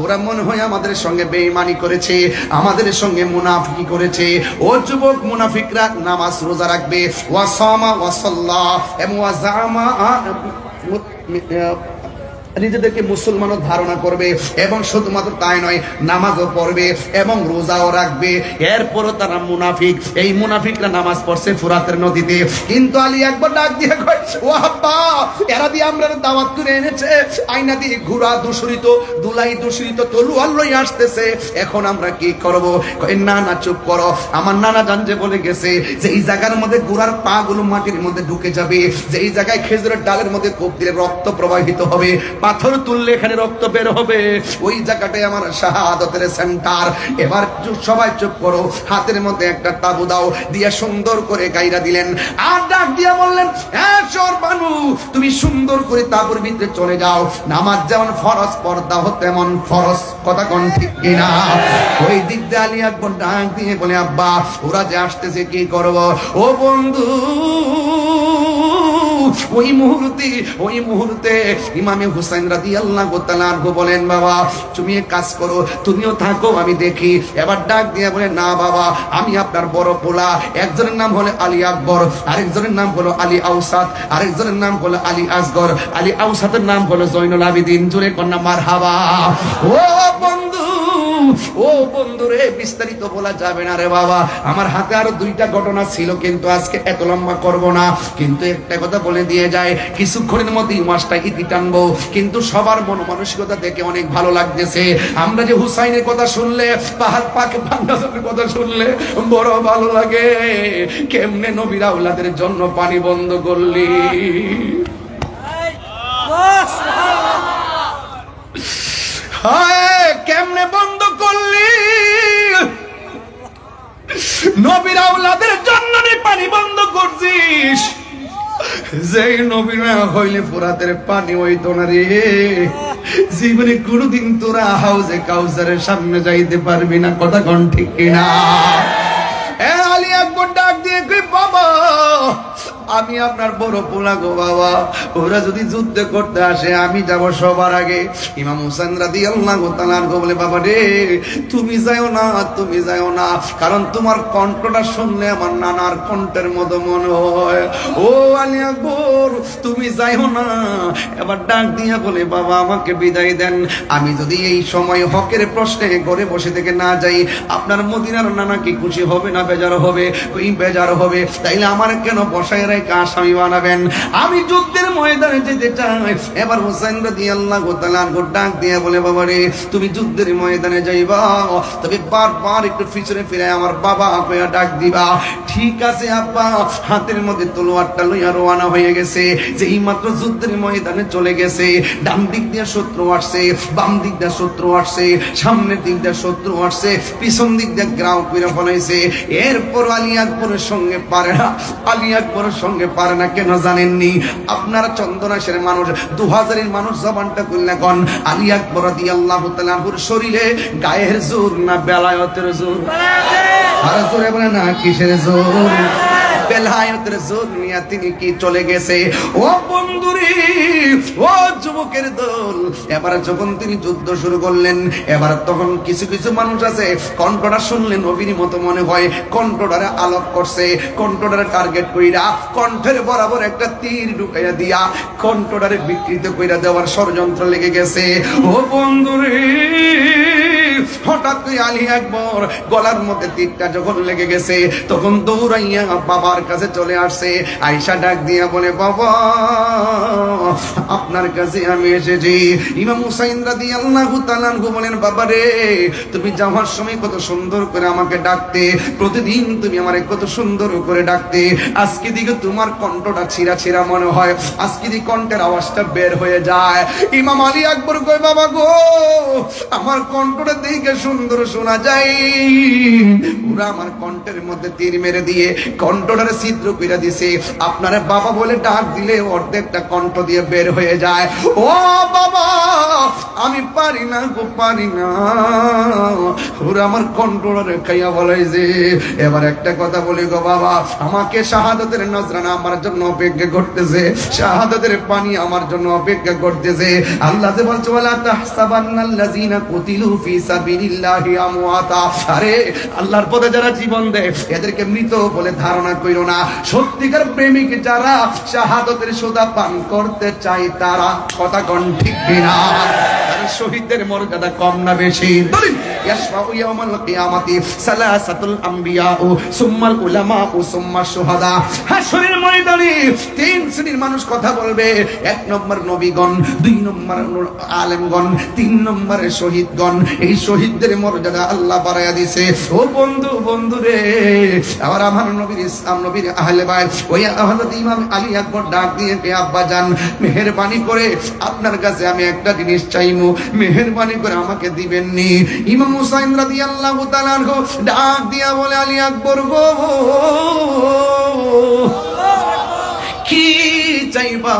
ওরা মনে হয় আমাদের সঙ্গে বেঈমানি করেছে, আমাদের সঙ্গে মুনাফিকি করেছে। ও যুবক মুনাফিকরা নামাজ রোজা রাখবে, ওয়া সামা ওয়া সাল্লা এবং ওয়া জামা নিজেদেরকে মুসলমানও ধারণা করবে, এবং শুধুমাত্র তাই নয় নামাজও পড়বে এবং রোজাও রাখবে। এরপরও তারা মুনাফিক। এই মুনাফিকরা নামাজ পড়ছে ফুরাতের নদীতে, কিন্তু আলী একবার ডাক দিয়ে কয় ও আব্বা এরা দিয়ে আমরা দাওয়াত করে এনেছে, আয়না দিয়ে ঘোড়া দূষিত, দুলাই দূষিত, তলোয়ার লই আসতেছে, এখন আমরা কি করব? কয় না না চুপ করো, আমার নানা জান যে বলে গেছে যে এই জায়গার মধ্যে ঘোড়ার পা গুলো মাটির মধ্যে ঢুকে যাবে, যে এই জায়গায় খেজুরের ডালের মধ্যে কোপ দিলে রক্ত প্রবাহিত হবে, পাথর তুললে এখানে রক্ত বের হবে, ওই জায়গাটাই আমার শাহাদাতের সেন্টার। এবার সবাই চুপ করো, হাতের মধ্যে একটা তাবু দাও দিয়ে সুন্দর করে গাইরা দিলেন, আর ডাক দিয়ে বললেন হ্যাঁ সরবানু তুমি সুন্দর করে তাবুর ভিতরে চলে যাও, নামাজ যেমন ফরজ পর্দা হতো তেমন ফরজ। কথা কোন ঠিক কিনা? ওই দিক দিয়ে আলী আকবর ডাক দিয়ে বলে আব্বা ওরা যে আসতেছে কি করব? ও বন্ধু ওই মুহূর্তে ইমামে হুসাইন রাদিয়াল্লাহু তাআলা আনহু বলেন বাবা তুমি এক কাজ করো, তুমিও থাকো আমি দেখি। এবার ডাক দিয়ে বলে না বাবা আমি আপনার বড় পোলা, একজনের নাম হলো আলী আকবর, আরেকজনের নাম হলো আলী আউসাদ, আরেকজনের নাম হলো আলী আসগর, আলী আউসাদের নাম হলো জয়নুল আবিদিন। জোরে কন্যা মারহাবা। ও বন্ধু, ও বন্ধু রে বিস্তারিত বলা যাবে না রে বাবা, আমার হাতে আরো 2টা ঘটনা ছিল, কিন্তু আজকে এত লম্বা করব না, কিন্তু একটা কথা বলে দিয়ে যায় কিছুক্ষণের মধ্যেই মাসটা ইতি টানবো। কিন্তু সবার মন মানসিকতা দেখে অনেক ভালো লাগতেছে। আমরা যে হুসাইনের কথা শুনলে, পাহাড় পাকে বাংলাদেশের কথা শুনলে বড় ভালো লাগে। কেমনে নবীর আওলাদের জন্য পানি বন্ধ করলি, হায় কেমনে বন্ধ করলি, নবীর আওলাদের জন্য পানি বন্ধ করছিস। যেই নবী না হইলে ফুরাতের পানি হইতো না রে, জীবনে কোনদিন তোরা হাউজে কাউসারের সামনে যাইতে পারবি না। কথা কোন ঠিক কিনা? আলী আকবর ডাক দিয়ে কই বাবা আমি আপনার বড় পোলা গো বাবা, ওরা যদি যুদ্ধ করতে আসে আমি যাব সবার আগে। ইমাম হুসাইন রাদিয়াল্লাহু তাআলা বলে বাবা রে তুমি যাও না, তুমি যাও না, কারণ তোমার কণ্ঠটা শুনলে আমার নানার কণ্ঠের মতো মনে হয়। ও আলী আকবর তুমি যাও না। এবার ডাক দিয়ে বলে বাবা আমাকে বিদায় দেন, আমি যদি এই সময় হকের প্রশ্নে ঘরে বসে থেকে না যাই আপনার মদিনার নানা কি খুশি হবে না বেজার হবে? ওই বেজার হবে, তাইলে আমার কেন বসায় আসামি বানাবেন? আমি যুদ্ধের ময়দানে যেতে চাই। এবার হুসাইন রাদিয়াল্লাহু তাআলা ডাক দিয়ে বলে বাবা রে তুমি যুদ্ধের ময়দানে যাইবা, তবে বারবার একটু পিছনে ফিরে আমার বাবা কইয়া ডাক দিবা। ঠিক আছে আব্বা। হাতের মধ্যে তলোয়ারটা লইয়া রওনা হয়ে গেছে। যেই মাত্র যুদ্ধের ময়দানে চলে গেছে, ডান দিক দিয়ে শত্রু আসছে, বাম দিক দিয়ে শত্রু আসছে, সামনের দিক দিয়ে শত্রু আসছে, পিছন দিক দিয়ে গ্রাউ করে ফলাইছে। এরপর আলী আকবরের সঙ্গে পারে না, আলী আকবরের সঙ্গে পারে না। কেন জানেননি? আপনারা চন্দনাশের মানুষ, 2000-এর মানুষ জবানটা খুললে কোন আলী আকবর রাদিয়াল্লাহু তাআলা আনহুর শরীরে গায়ের জোর না বেলায়েতের জোর? আর জোরে বলে না কিসের জোর? বেলায়েতের জোর নিয়ে তিনি কি চলে গেছে। ও বন্ধুরে, ও যুবকের দল, এবার যখন তিনি যুদ্ধ শুরু করলেন, এবার তখন কিছু কিছু মানুষ আছে কণ্ঠটা শুনলে নবীর মতো মনে হয়, কণ্ঠটারে আলোক করছে, কণ্ঠটারে টার্গেট কইরা কণ্ঠের বরাবর একটা তীর ঢুকাইয়া দিয়া কণ্ঠটারে বিকৃত কইরা দেওয়ার ষড়যন্ত্র লেগে গেছে। ও বন্ধুরে, হঠাৎ করে আলী আকবর গলার মধ্যে তীরটা যখন লেগে গেছে, তখন দৌড়াইয়া বাবার কাছে চলে আসছে। আয়েশা ডাক দিয়া বলে, বাবা আপনার কাছে আমি এসেছি। ইমাম হুসাইন রাদিয়াল্লাহু তাআলা আনহু বলেন, বাবা রে, তুমি যাওয়ার সময় কত সুন্দর করে আমাকে ডাকতে, প্রতিদিন তুমি আমারে কত সুন্দর করে ডাকতে, আজকে দিকে তোমার কণ্ঠটা ছিঁড়া ছিঁড়া মনে হয়, আজকে দিকে কণ্ঠের আওয়াজটা বের হয়ে যায়। ইমাম আলী আকবর কয়, বাবা গো, আমার কণ্ঠটা দেখে সুন্দর শোনা যায়, ওরা আমার কণ্ঠের মধ্যে তীর মেরে দিয়ে কণ্ঠটারে ছিদ্র করে দিছে, আপনারা বাবা বলে ডাক দিলে অর্ধেকটা কণ্ঠ দিয়ে বের হয়ে যায়। ও বাবা, আমি পারি না গো, পারি না, ওরা আমার কণ্ঠটারে খাইয়া বলাইছে। এবার একটা কথা বলি গো বাবা, আমাকে শাহাদাতের নজরানা আমার জন্য অপেক্ষা করতেছে, শাহাদাতের পানি আমার জন্য অপেক্ষা করতেছে। আল্লাহ যে বলছে, ওয়ালা তাহসাবান্নাল্লাযিনা কুতিলু ফি সাবিলিল্লাহি আমওয়াতা, আরে আল্লাহর পথে যারা জীবন দেয় এদেরকে মৃত বলে ধারণা কইরো না। সত্যিকার প্রেমিক যারা শাহাদাতের সোদা পান করতে চায় তারা, কথা কোন ঠিক কিনা? শহীদদের মর্যাদা কম না বেশি? ইয়াশফাউ ইয়াউমাল কিয়ামাতি সালাসাতুল আম্বিয়া ও সুম্মাল উলামা ও সুম্মা শুহাদা। হাশরের ময়দানে তিন শ্রেণীর মানুষ কথা বলবে। এক নম্বর নবীগণ, দুই নম্বর আলেমগণ, তিন নম্বরে শহীদগণ। এই শহীদদের মর্যাদা আল্লাহ বাড়ায়া দিয়েছে। ও বন্ধু, বন্ধু রে, আবার আমার নবীর ইসলাম নবীর আহলে বাইত, ওই হযরত ইমাম আলী আকবর ডাক দিয়ে, কে আব্বা জান, মেহেরবানি করে আপনার কাছে আমি একটা জিনিস চাইমু, মেহেরবানি করে আমাকে দিবেন নি? ইমাম হুসাইন রাদিয়াল্লাহু তাআলা আনহু ডাক দিয়া বলে, আলী আকবর গো, কি চাইবা,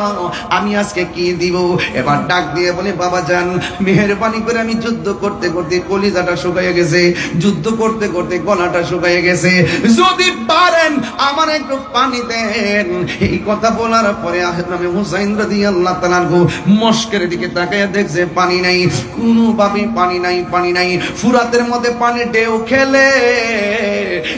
আমি আজকে কি দিব? এবার ডাক দিয়ে বলে, বাবা জান, মেহেরবানি করে, আমি যুদ্ধ করতে করতে কলিজাটা শুকাইয়ে গেছে, যুদ্ধ করতে করতে গলাটা শুকাইয়ে গেছে, যদি পারেন আমার একটু পানি দেন। এই কথা বলার পরে আমি হুসাইন রাদিয়াল্লাহু তাআলা আনহু মস্কের দিকে তাকাইয়া দেখছে পানি নাই, কোনোভাবে পানি নাই, পানি নাই। ফুরাতের মধ্যে পানি ঢেউ খেলে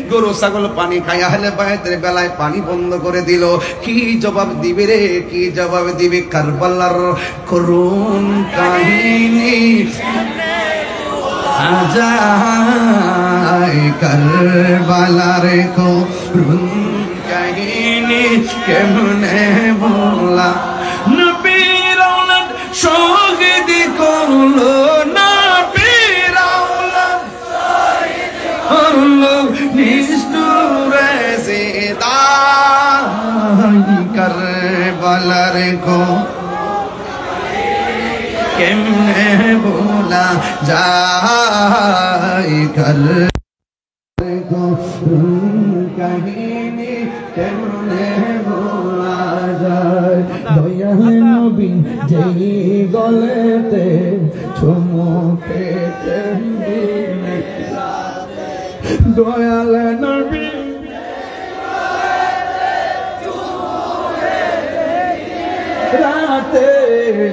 গরু ছাগল পানি খাইয়া হলে বাইতের বেলায় পানি বন্ধ করে দিল। কি জবাব দিবে রে, কি জবাব দিবে? কারবালার করুণ কাহিনী আজাই, কারবালার করুণ কাহিনী কেমনে বলা, নবীর আওলাদ শহীদ করলো, নবীর আওলাদ শহীদ করলো, নিষ্ঠুরে জিদাই, কারবালার কো কেমনে ভোলা যায়, কারবালার কো কাহিনী কেমনে ভোলা যায়। দয়াল নবী যেই গলেতে চুমুকেতে দিনে, দয়াল নবী রাতে,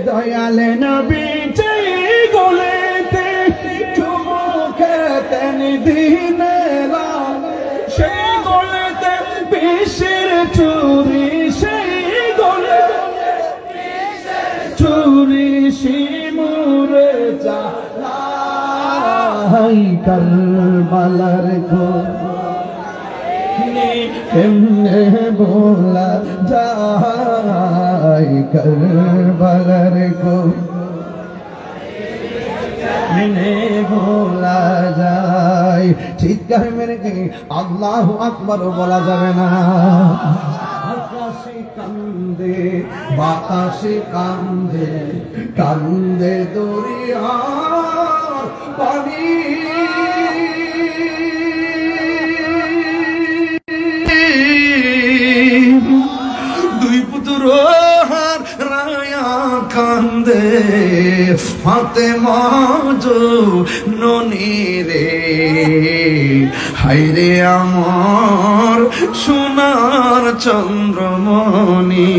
দয়াল নবী যেই গলেতে চুমুকেতে দিনে রাতে, সেই গলেতে বিষের চুরি, সেই গলেতে চুরি শিমুরে জ্বালাই, কারবালার ঘর কেমনে বলা যায়, কারবালার ঘর কেমনে বলা যায়। চিৎকার মেরে আল্লাহু আকবার বলা যাবে না। আকাশে কান্দে, বাতাসে কান্দে, কান্দে দরিয়ার পানি, দুই পুত্র রায়া কান্দে, ফাতেমা জো ননি রে, হাইরে আমার সোনার চন্দ্রমণি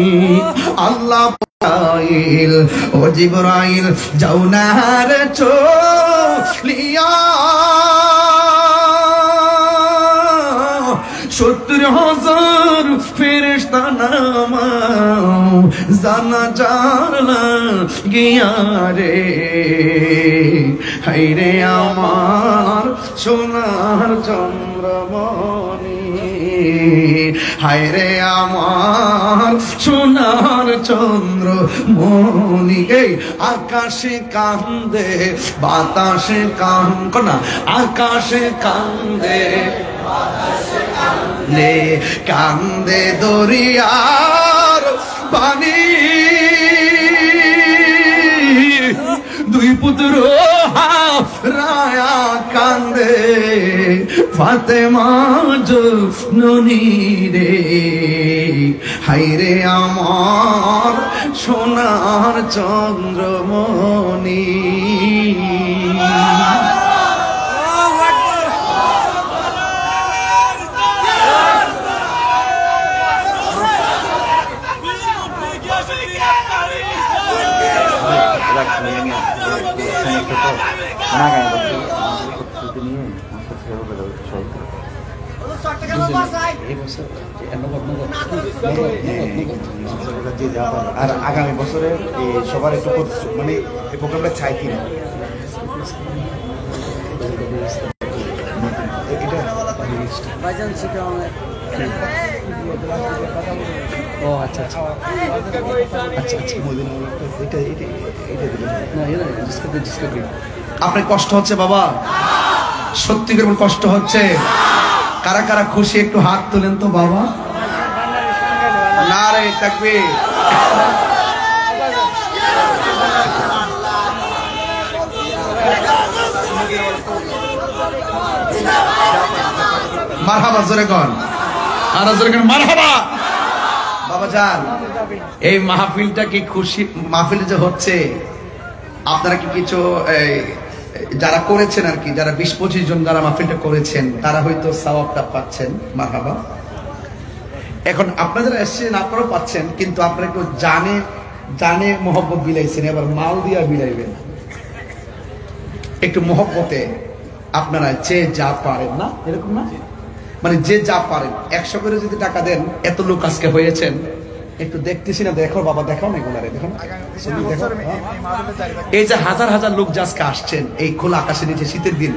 আল্লাহ জিবরাইল ও জিবরাইল যাও না রে চলিয়া 70,000 ফেরেশতা নামাও জানাজার লাগিয়া রে হায়রে আমার সোনার চন্দ্রমণি হায়রে আমার সোনার চন্দ্রমণি এই আকাশে কান্দে বাতাসে কান্দে আকাশে কান্দে লে কান্দে দরিয়ার পানি দুই পুত্র রায়া কান্দে ফাতেমা জননী রে হায়রে আমার সোনার চন্দ্রমণি আর আগামী বছরে সবার একটু মানে এই প্রোগ্রামটা চাই কিনা ও আচ্ছা আচ্ছা আচ্ছা আচ্ছা আপনার কষ্ট হচ্ছে বাবা? সত্যি করে কষ্ট হচ্ছে? কারা কারা খুশি একটু হাত তুলেন তো বাবা। নারে তাকবীর। মারহাবা জোরে কোন, আর জোরে কোন মারহাবা। বাবা জান, এই মাহফিলটা কি খুশি মাহফিল যে হচ্ছে, আপনারা কি কিছু যারা করেছেন আর কি, যারা 20-25 জন যারা মাহফিলটা করেছেন তারা হয়তো সওয়াবটা পাচ্ছেন, মারহাবা। এখন আপনারা যারা এসেছেন আপনারাও পাচ্ছেন, কিন্তু আপনারা একটু জানে মহব্বত বিলাইছেন, এবার মাল দিয়া বিলাইবেন। একটু মহব্বতে আপনারা যে যা পারেন, না এরকম না, মানে যে যা পারেন 100 করে যদি টাকা দেন, এত লোক আজকে হয়েছেন, একটু দেখতেছি না, দেখো বাবা, দেখাও না এগুলারে, দেখো এই যে হাজার হাজার লোক আজকে আসছেন এই খোলা আকাশের নিচে শীতের দিন।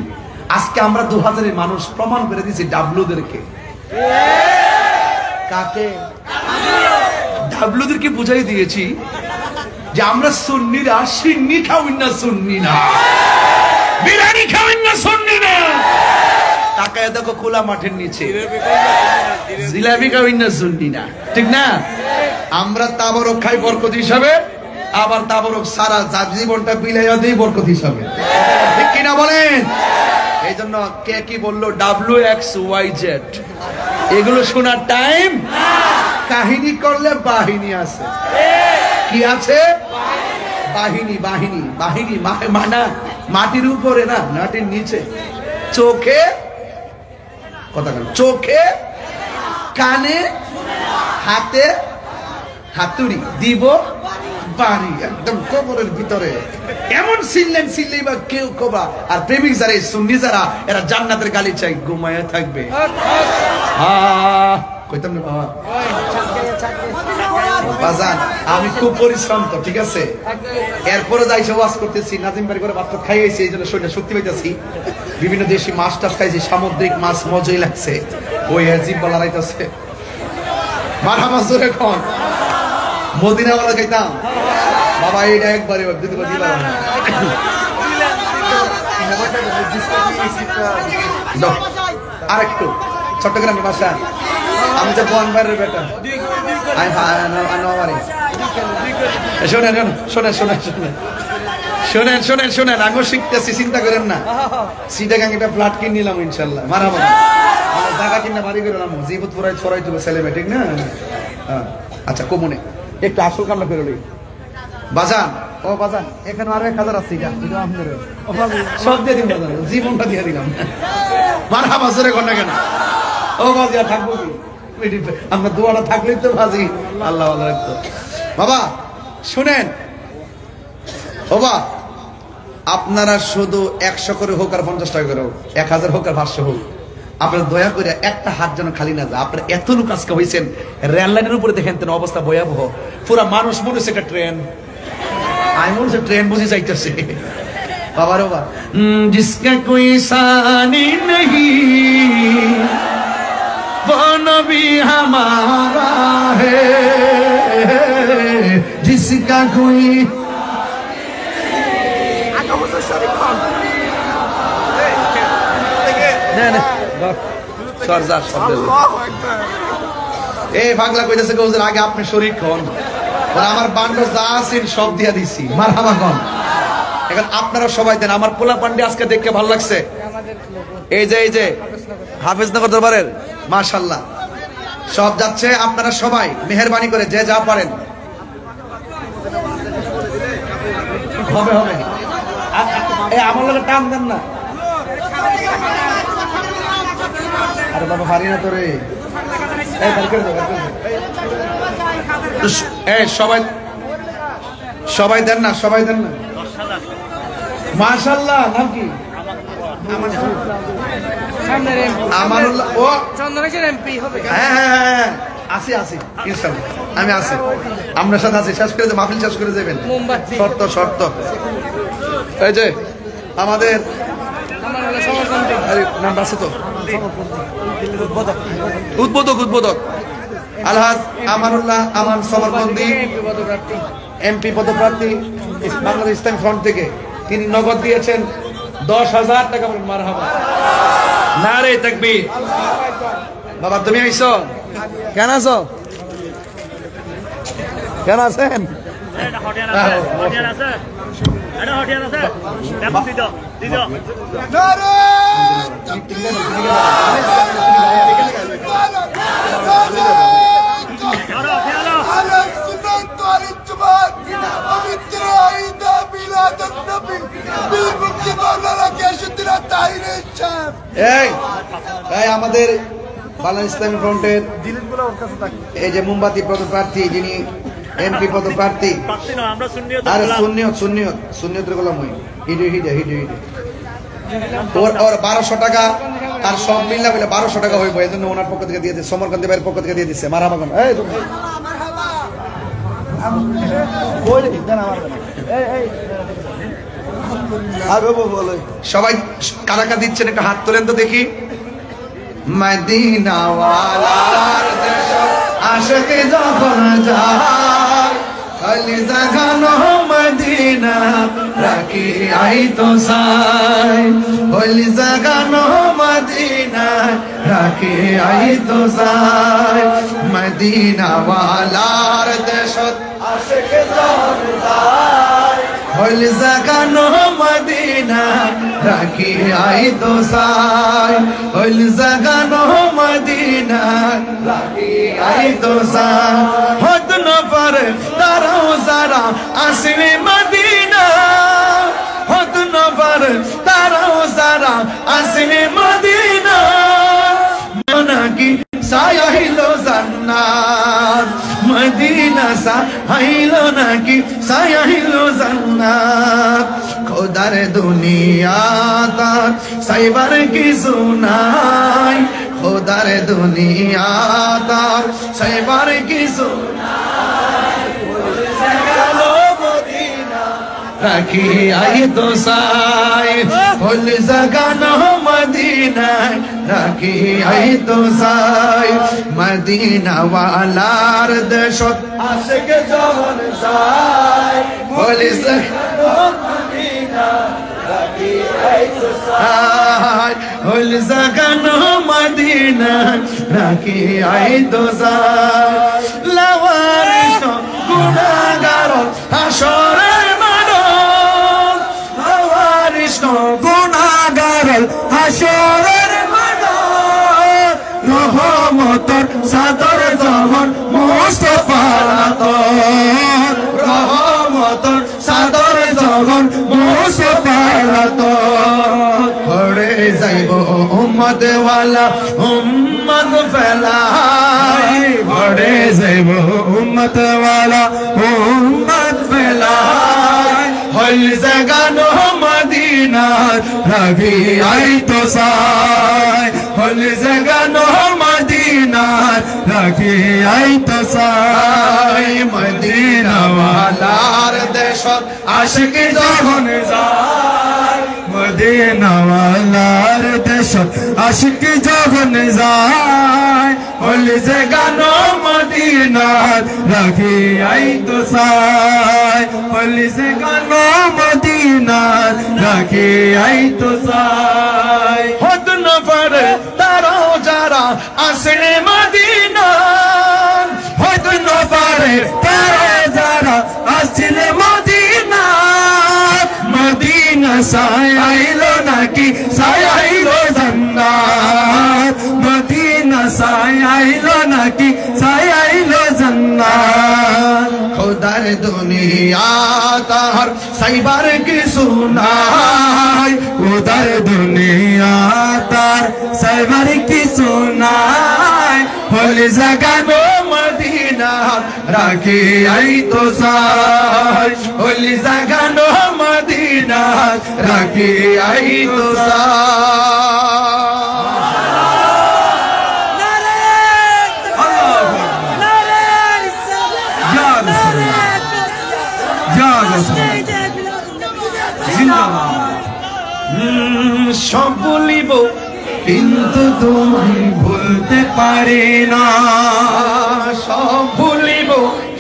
আজকে আমরা 2000 মানুষ প্রমাণ করে দিয়েছি ডাবলুদেরকে। কাকে? ডাবলুদেরকে বুঝাই দিয়েছি যে আমরা সুন্নিরা সিন্নি খাওয়াই না, সুন্নি না বিরিয়ানি খাওয়াই না, সুন্নি না। তাকায় দেখো খোলা মাঠের নিচে জিলাপি খাওয়াই না, সুন্নি না, ঠিক না? আমরা তাবরক খাই বরকত হিসাবে, আবার তাবরক সারা জীবনটা বিলাইয়া দিই বরকত হিসাবে, ঠিক কিনা বলেন? এই জন্য কে কি বললো WXYZ এগুলো শোনার টাইম। কাহিনী করলে বাহিনী আছে, কি আছে? বাহিনী বাহিনী বাহিনী, মানা মাটির উপরে না, মাটির নিচে, চোখে কথা বল, চোখে কানে হাতে হাতুড়ি দিব বাড়ি, একদম কবরের ভিতরে এমন সিললেই বা কেউ কবা। আর প্রেমিক যারা সুন্নি যারা, এরা জান্নাতের গালি চাই, ঘুমায়া থাকবে। কইতাম না বাবা বাজান, আমি খুব পরিশ্রম তো, ঠিক আছে, এরপরে যাই ওয়াজ করতেছি, নাজিম বাড়ি করে ভাত খাইয়েছি, এই জন্য শরীরে শক্তি পাইতেছি। বিভিন্ন দেশি মাছ টাছ খাইছি, সামুদ্রিক মাছ, মজাই লাগছে, ওই জিভ বলা রাইতেছে। মারহাবা জোরে কোন, মদিনাওয়ালা খাইতাম বাবা, এইটা একবারে দিতে পারি আরেকটু চট্টগ্রামের ভাষা। আমি তো বনবাড়ির বেটা, শোনেন শোনেন শোনেন শোনেন শোনেন শোনেন শোনেন, আগে শিখতেছি, চিন্তা করেন না। সিটাগাং একটা ফ্ল্যাট কিনে নিলাম ইনশাল্লাহ, মারাবো জায়গা কিনা বাড়ি করে নাম জীবত পুরাই ছড়াই তুলে ছেলে মেয়ে, ঠিক না? আচ্ছা কমনে একটু আসল কামনা করে বাজান, ও বাজান এখানে আরো 1000 আছে সব দিয়ে দিন বাজান, জীবনটা দিয়ে দিলাম। মারহাবা জোরে কোন না কেন? ও বাজি আর থাকবো কি? আমরা দোয়াটা থাকলেই তো বাজি আল্লাহ ভালো রাখতো। বাবা শুনেন, বাবা আপনারা শুধু 100 করে হোক আর 50 টাকা করে হোক, 1000 হোক আর 500 হোক, আপনারা দয়া করে একটা হাত যেন খালি না যায়। আপনারা এত লোক আজকে হয়েছেন, রেল লাইনের উপরে দেখেন তেন অবস্থা ভয়াবহ, পুরা মানুষ মনে হচ্ছে একটা ট্রেন। আমি মনে হচ্ছে ট্রেন বুঝে যাইতেছে। বাবা রে বাবা, জিসকা কোই সানি নেহি वो नबी हमारा है, जिसका कोई পাগলা কইতেছে গৌজের আগে আপনি শরীক হন, আমার বান্ড যা আছেন সব দিয়া দিছি। মারহাবা কোন? এখন আপনারা সবাই দেন। আমার পোলা পান্ডে আজকে দেখতে ভালো লাগছে। এই যে হাফেজনগর দরবারের মাশাআল্লাহ সব যাচ্ছে। আপনারা সবাই মেহেরবানি করে যে যা পারেন হবে হবে। আমার লোকের টান দেন না। আরে বাবা পারি না তোরে। সবাই সবাই দেন না, সবাই দেন না। মাশাআল্লাহ নাম কি? আমানুল্লাহ। ও চন্দ্রশেখর এমপি হবে। হ্যাঁ আসি ইনশাআল্লাহ আমি আসি, আপনার সাথে আছি। শেষ করে মাহফিল শেষ করে যাবেন। শর্ত এই যে আমাদের নাম আছে তো, উদ্বোধক আলহাজ আমানুল্লাহ আমান সমরবন্দী এমপি পদপ্রার্থী বাংলাদেশ ইসলামী ফ্রন্ট থেকে। তিনি নগদ দিয়েছেন 10,000 টাকা। মারহাবা, নারে তাকবীর। বাবা তুমি আইছো? কেন আছো? কেন আছেন? এই আমাদের বাংলাদেশ ইসলামী ফ্রন্টের এই যে মোমবাতি পদপ্রার্থী, যিনি এমপি পদপ্রার্থী, আর সুন্নিয়তের গোলাম হই হিডে ওর 1200 টাকা আর সব মিললা বলে 1200 টাকা হইব। এই জন্য ওনার পক্ষ থেকে দিয়ে দিচ্ছে, সমরকান্তি ভাইয়ের পক্ষ থেকে দিয়ে দিচ্ছে। মারহাবা কোন? এই তুমি সবাই কারা কারা দিচ্ছেন একটা হাত তোলেন তো দেখি। মদিনাওয়ালার দেশ আশিকে যখন যায়, খালি জাগানো মদিনা রাখি আই তো সাই, খালি জাগানো মদিনা রাখি আই তো সাই। মদিনাওয়ালার দেশ আশিকে যখন যায়, খালি জাগানো মদিনা রাখি আই তো সাই, খালি জাগানো মদিনা রাখি আই তো সাই। হদ ন পারে তারাও যারা আসবে মদিনা, হদ ন পারে তারাও যারা আসবে মদিনা, নাকি সায়াইলো জান্নাত মদিনা সায়াইলো নাকি সায়াইলো জান্নাত। খোদার দুনিয়া তার সাইবার কিছু নাই, খোদার দুনিয়া তার সাইবার কিছু রাখি আই তো সাই, ফুল জাগানো মদিনা রাখি আই তো সাই। মদিনা ওয়ালার দেশত আশিক যখন যায়, ফুল জাগানো মদিনা রাখি আই তো সাই, ফুল জাগানো মদিনা রাখি আই তো সাই। লাওয়ারিশ গুনাহগার হাসরে গুনাহগার হাসরের মাঠ, রহমতের সাদর যখন মুস্তাফা রহমতের সাদর ওয়ালা উম্মত ফেলাই বড়ে যাইব উম্মত ওয়ালা উম্মত ফেলাই হল জাগানো মদিনার রাগি আই তো সাই হল জাগানো মদিনার রাগি আই তো সাই মদিনা ওয়ালার দেশত আশিক যখন যায় মদিনা ওয়ালার দেশত আশিক যখন যায় হল জাগানো মদিনার রাগি আই তো সাই হল জাগানো মদিনার রাগি আই তো সাই হদ নফর তারা যারা আসলে মদিনা হদ নফর তারা যারা আসলে মদিনা মদিনা সাইলো নাকি সাইলো জান্নাত মদিনা সাইলো নাকি সাইলো জান্নাত খোদার দুনিয়া তার সাইবার কি সুনাই উদার দুনিয়া তার সাইবার কি সুনাই হল জাগানো মদিনা রাখি আই তো সাই হল জাগানো মদিনা রাখি আই তো সব বলিব কিন্তু তোমায় ভুলতে পারি না সব ভুলিব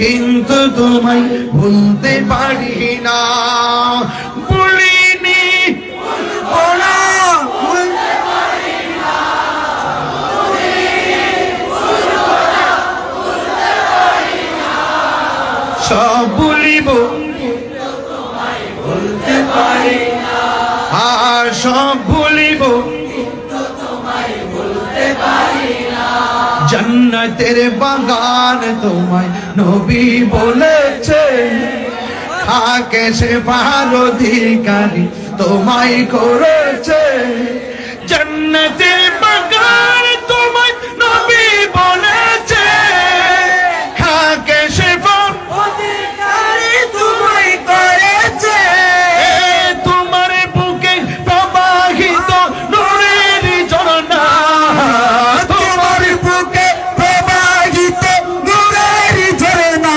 কিন্তু তোমায় ভুলতে পারি না ভুলিনি ওরা ভুলতে পারি না সব ভুলিব ভুলতে পারি না আর সব ভুলিব জন্নতের বাগান তোমায় নবী বলেছে খাকে সে পার অধিকারী তোমায় করেছে জন্নতের বাগান তোমায় নবী বলেছে খাকে সে পার অধিকারী তোমায় করেছে তোমার বুকে প্রবাহিত নূরের ঝরনা তোমার বুকে প্রবাহিত নূরের ঝরনা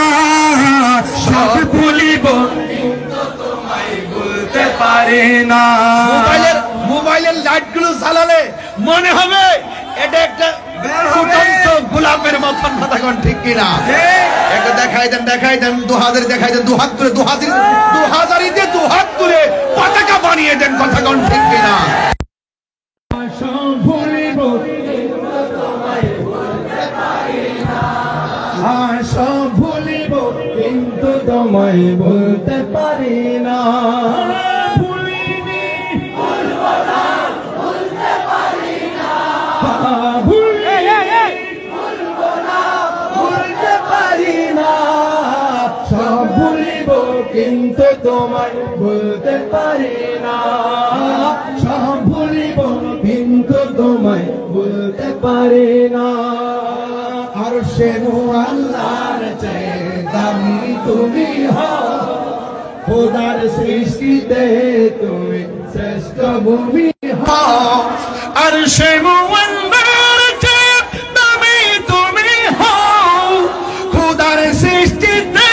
সব ভুলিব কিন্তু তোমায় ভুলতে পারি না মোবাইলের লাইটগুলো জ্বালালে মনে হবে এটা একটা ফুটন্ত গোলাপের মতন কথা কোন ঠিক কিনা একটা দেখাই দেন 2000 দেখাই দেন দুহাত তুলে 2000 দিয়ে দুহাত তুলে পতাকা বানিয়ে দেন কথা কোন ঠিক কিনা সব ভুলিব সব ভুলিব কিন্তু তোমায় বলতে পারি না সব ভুলিব কিন্তু তোমায় বলতে পারি না সব ভুলিব কিন্তু তোমায় বলতে পারি না আর সে আল্লাহর চেয়ে দামি তুমি হও খোদার সৃষ্টিতে তুমি শ্রেষ্ঠ ভূমি হও আর সে আল্লাহর চেয়ে দামি তুমি হও খোদার সৃষ্টিতে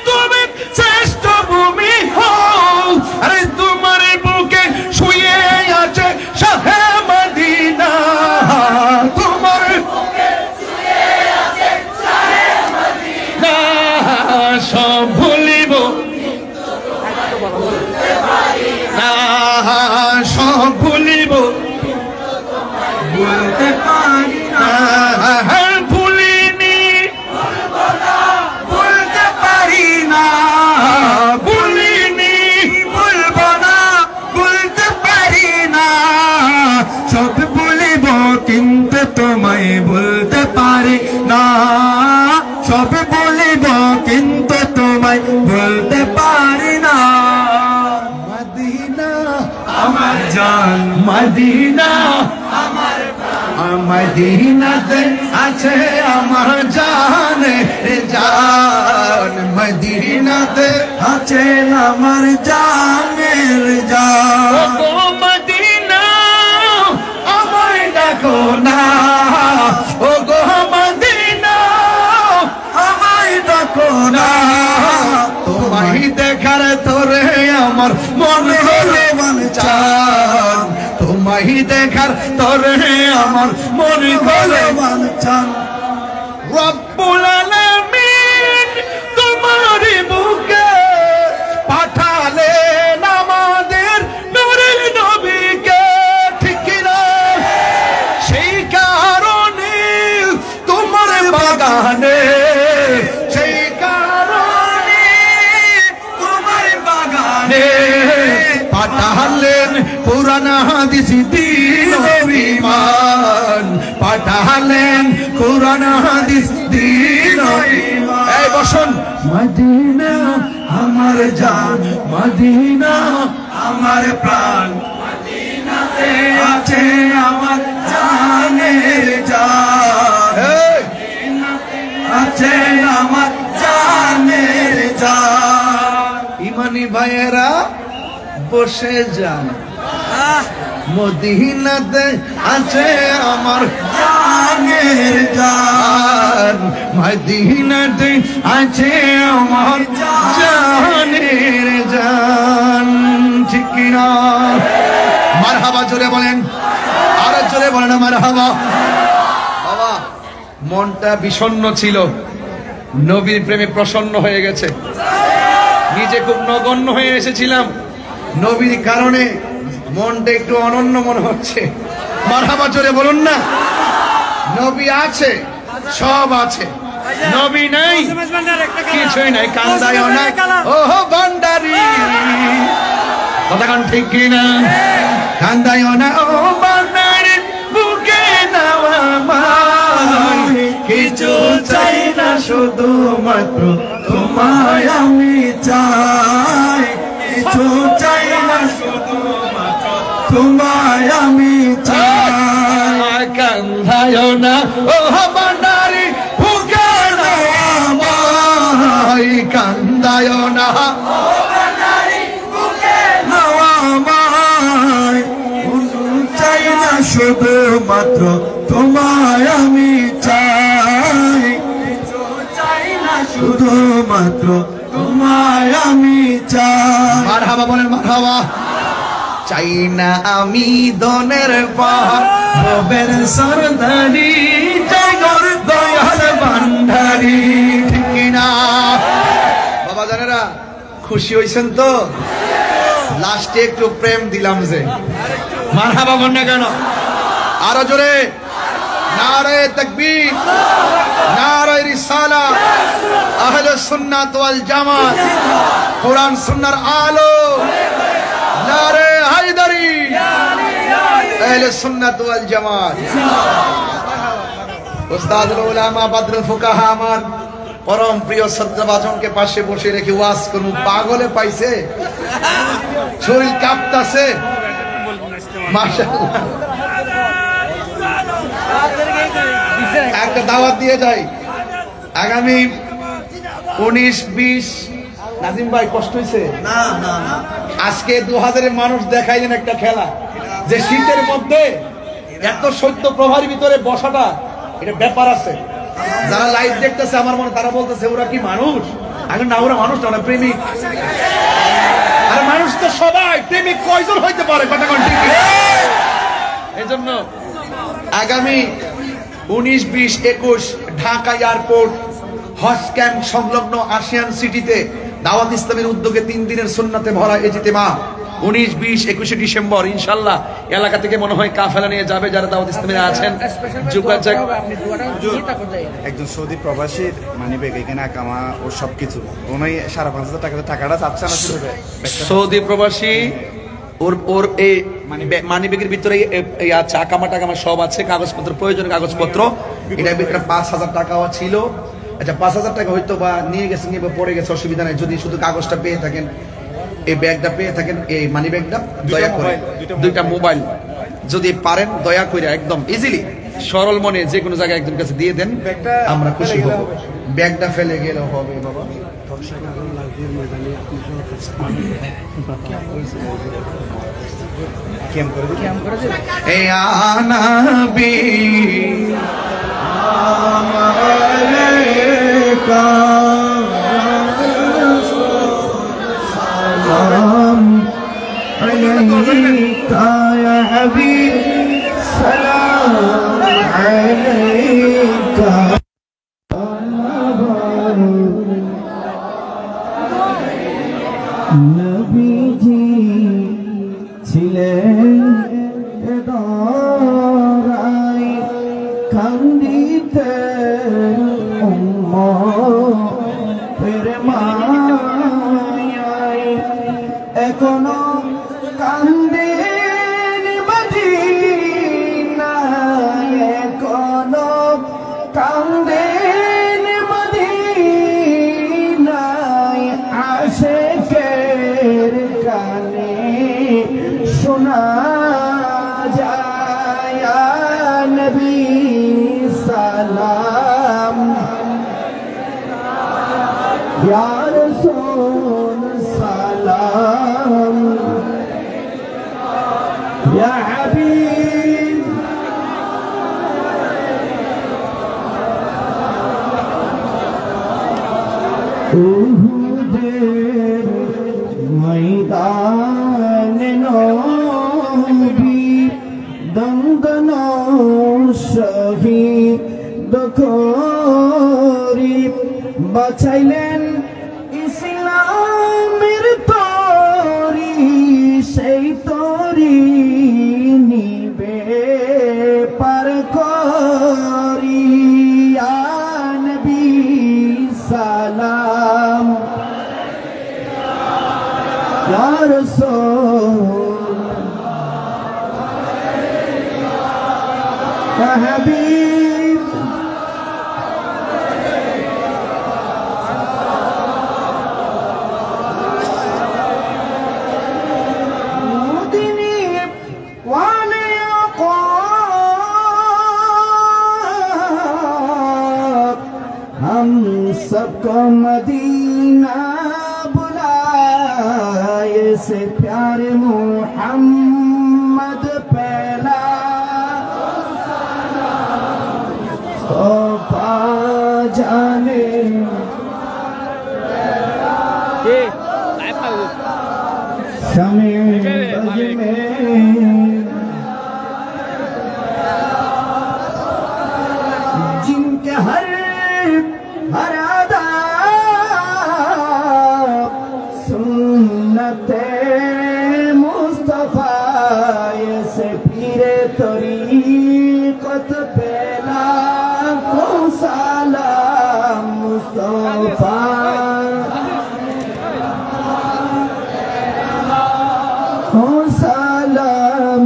তুমি শ্রেষ্ঠ ভূমি হও আরে তোমার বুকে শুয়ে আছে শাহে মদিনা তোমার বুকে শুয়ে আছে শাহে মদিনা সব ভুলিব কিন্তু তোমায় বলতে পারি না সব ভুলিব কিন্তু তোমায় বলতে পারি না ভুলিনি বলতে পারি না ভুলিনি বলবো না বলতে পারি না সব ভুলিব কিন্তু তোমায় বলতে পারি না সব ভুলিব কিন্তু তোমায় বলতে পারি না মদিনা আমার জান মদিনা আমার প্রাণ মদিনাতে আছে আমার জানের জান, মদিনাতে আছে আমার জানের জান। ও মদিনা আমায় ডাকো না, ও গো মদিনা আমায় ডাকো না, তোমায় দেখার তোরে আমার মন হলো বাঞ্ছান, তোমায় দেখার তোরে আমার মন হলো বাঞ্ছান। রব্বুল আলামিন তোমার বুকে পাঠালেন আমাদের নূরের নবীকে, ঠিক কি না? সেই কারণে তোমার বাগানে, সেই কারণে তোমার বাগানে পাঠালেন কুরআন হাদিস দ্বীন ও ঈমান, পাঠালেন কুরআন হাদিস দ্বীন ও ঈমান। এই বসুন। মদিনা আমার জান, মদিনা আমার প্রাণ, মদিনাতে আছে আমার জানের জান, মদিনাতে আছে আমার জানের জান। ইমানি ভাইয়েরা বসে যান, মদিনাতে আছে আমার জানের জান, মদিনাতে আছে আমার জানের জান, ঠিক কি না? মারহাবা জোরে বলেন, আরো জোরে বলেন মারহাবা। বাবা মনটা বিষণ্ণ ছিল, নবীর প্রেমে প্রসন্ন হয়ে গেছে। নিজে খুব নগণ্য হয়ে এসেছিলাম, নবীর কারণে মনটা একটু অনন্য মনে হচ্ছে। মারহাবা জোরে বলুন না। নবী আছে, সব আছে, নবী নাই কিছুই নাই। কান্দায়ও না ওহো ভান্ডারি, কথাখান ঠিক কিনা? কান্দায়ও না ও ভান্ডারি, বুকে নেওয়া মায়, কিছু চাই না শুধুমাত্র তোমায় আমি চাই, কিছু চাই না শুধুমাত্র তোমায় আমি চাই। কান্দায়ও না ও ভান্ডারি, বুকে নেওয়া মায়, কান্দায়ও না ও ভান্ডারি, বুকে নেওয়া মায়, চাই না শুধুমাত্র তোমায় আমি চাই, চাই না শুধুমাত্র তোমায় আমি চাই। মারহাবা বলেন মারহাবা। চাই না আমি দনের পাহাড়ের সরদারি, জগর দয়াল ভান্ডারি, ঠিক কিনা? বাবা জানেরা খুশি হইছেন তো? লাস্টে একটু প্রেম দিলাম যে, মারহাবা বল না কেন? আরো জোরে নারে তাকবীর, নারে রিসালাত, আহলে সুন্নাত ওয়াল জামাত, কোরআন সুন্নাহর আলো, নারে হায়দারি, আহলে সুন্নাত ওয়াল জামাত। উস্তাদুল উলামা বদরুল ফুকাহা আমার পরম প্রিয় শ্রদ্ধাভাজনকে পাশে বসে রেখে ওয়াজ করুন, পাগলে পাইছে, শরীর কাঁপতাছে। মাশাআল্লাহ, একটা দাওয়াত দিয়ে যাই। আগামী 19-20 নাজিম ভাই কষ্ট হয়েছে না? আজকে 2000 মানুষ দেখাইলেন একটা খেলা, যে শীতের মধ্যে এত সত্য প্রভাবের ভিতরে বসাটা, এটা ব্যাপার আছে। যারা লাইভ দেখতেছে আমার মনে, তারা বলতেছে ওরা কি মানুষ? এখন না, ওরা মানুষ না, ওরা প্রেমিক। আর মানুষ তো সবাই প্রেমিক, কয়জন হইতে পারে? কথা কোন ঠিক? এই জন্য আগামী 19-20-21 ঢাকা এয়ারপোর্ট হজ ক্যাম্প সংলগ্ন আশিয়ান সিটিতে দাওয়াত ইসলামের উদ্যোগে 3 দিনের সুন্নাতে ভরা ইজতিমা 19-20-21 ডিসেম্বর ইনশাআল্লাহ। এলাকা থেকে মনে হয় কাফেলা নিয়ে যাবে যারা দাওয়াত ইসলামে আছেন। যোগাযোগ একজন সৌদি প্রবাসীর মানিব্যাগ এখানে আকামা ও সবকিছু, উনি 5,500 টাকাটা চাচ্ছে না। সৌদি প্রবাসী ওর এই মানিব্যাগের ভিতরে আছে আকামা টাকামা সব আছে, কাগজপত্র, প্রয়োজনীয় কাগজপত্র। এটার ভিতরে 5,000 টাকাও ছিল। আচ্ছা 5,000 টাকা হয়তো বা নিয়ে গেছেন, নিয়ে পড়ে গেছে, অসুবিধা নাই। যদি শুধু কাগজটা পেয়ে থাকেন, এই ব্যাগটা পেয়ে থাকেন, এই মানি ব্যাগটা, দয়া করে 2টা মোবাইল যদি পারেন, দয়া করে একদম ইজিলি সরল মনে যে কোনো জায়গায় একজন কাছে দিয়ে দেন, ব্যাগটা আমরা খুশি ফেলে হব। গেলে ব্যাগটা ফেলে গেলেও হবে বাবা। ক্যাম্প করে দিই। এ আনাবি আমালেকা সালাম আলাইকা ইয়া হাবিব সালাম আলাইকা। নবীজি ছিলেন দরাই কান্দিতে উম্মতের মায়ায়, এখনো কান্দেন মদিনায়, এখনো কান্দেন মদিনায়, আশিকের গানে শোনা যায় ইয়া নবী সালাম, ইয়া রাসূল সালাম, ইয়া হাবিব উহুদের ময়দানে নবী দন্দন শহীদ করি বাঁচাইলেন ইসলামের তরি, সেই তরি নিবে পার করি ইয়া নবী সালাম, ইয়া রাসূল ইয়া হাবিব مدني وانا يقاب हम सबको मदीना बुलाए से प्यारे मोहम्मद पहला तोहफा जाने शमे बज में जिनके हर अदा सुन्नते मुस्तफा से पीरे तरीक़त पहला को सलाम मुस्तफा को सलाम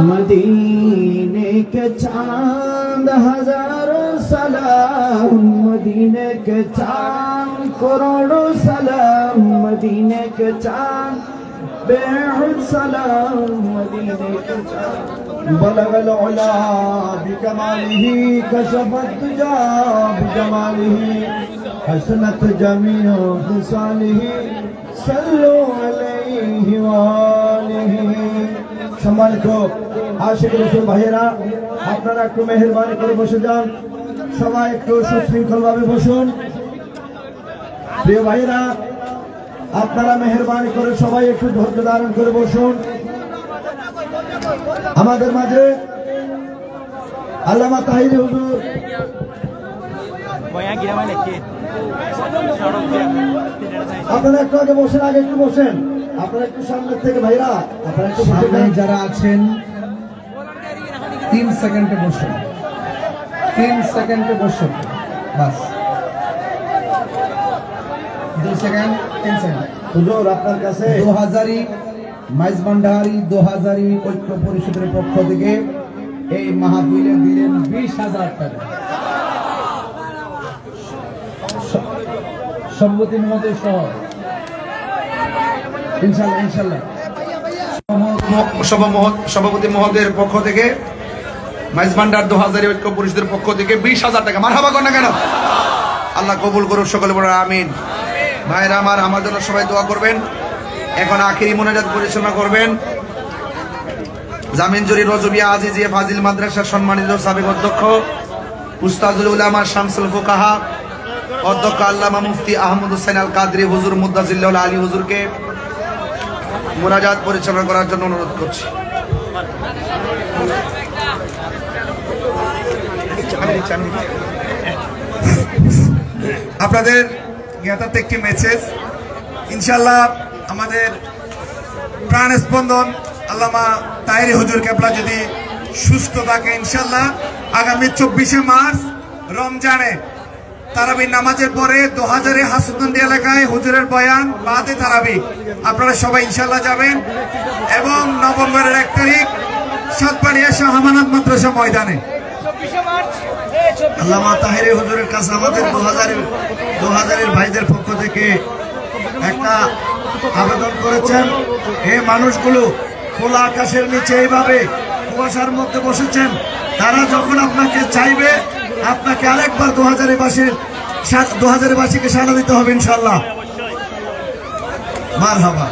मदीने के चांद हजारों सलाम, मदीने के चांद करोड़ों सलाम, मदीने के चांद बेहद सलाम, मदीने के चांद बलगल उला बिकमालिही कशफत तुजा बिजमालिही हसनत जमीओ खिसालिही सल्लु अलैहि व आलिही। সম্মানিত আশিক রাসূল ভাইয়েরা, আপনারা একটু মেহেরবানি করে বসে যান, সবাই একটু সুশৃঙ্খল ভাবে বসুন। প্রিয় ভাইয়েরা, আপনারা মেহেরবানি করে সবাই একটু ধৈর্য ধারণ করে বসুন। আমাদের মাঝে আল্লামা তাহির হুজুর আপনারা একটু আগে বসেন, আগে একটু বসেন, আপনারা একটু সামনের থেকে ভাইরা, আপনারা একটু যারা আছেন 3 সেকেন্ডে বসুন, 3 সেকেন্ডে বসুন, বাস 2 সেকেন্ড, 3 সেকেন্ড। হুজুর আপনার কাছে 2000 মাইজভান্ডারি 2000 ঐক্য পরিষদের পক্ষ থেকে এই মাহফিলে দিলেন 20,000 টাকা সম্মতির মধ্যে সহ। সভাপতি মহোদয়ের পক্ষ থেকে মাইজভান্ডার 2000 ঐক্য পরিষদের পক্ষ থেকে 20,000 টাকা। মারহাবা কর না কেন? আল্লাহ কবুল করুক, সকলে বলেন আমিন। ভাইরা আমার জন্য সবাই দোয়া করবেন। এখন আখিরি মোনাজাত পরিচালনা করবেন জামিনজুরি রজবিয়া আজিজিয়া ফাজিল মাদ্রাসার সম্মানিত সাবেক অধ্যক্ষ উস্তাজুল উলামা শামসুল ফুকাহা অধ্যক্ষ আল্লামা মুফতি আহমদ হুসাইন আল কাদরি হুজুর মুদ্দাজিল্লাহুল আলী হুজুরকে মোনাজাত পরিচালনা করার জন্য অনুরোধ করছি। আপনাদের জ্ঞাতার্থে একটি মেসেজ। ইনশাল্লাহ আমাদের প্রাণ স্পন্দন আল্লামা তাহেরি হুজুর কেবলা যদি সুস্থ থাকে, ইনশাল্লাহ আগামী 24শে মার্চ রমজানে তারাবি নামাজের পরে 2000 হাসুদন্ডি এলাকায় হুজুরের বয়ান বাদে তারাবি আপনারা সবাই ইনশাল্লাহ যাবেন। এবং নভেম্বরের 1 তারিখ সাতপাড়িয়া শাহ আমানত মাদ্রাসা ময়দানে আল্লামা তাহেরি হুজুরের কাছে আমাদের 2000 ভাইদের পক্ষ থেকে একটা আবেদন করেছেন। এই মানুষগুলো খোলা আকাশের নিচে এইভাবে কুয়াশার মধ্যে বসেছেন, তারা যখন আপনাকে চাইবে আপনাকে আরেকবার 2000 বাসীকে সাড়া দিতে হবে ইনশাল্লাহ। মারহাবা।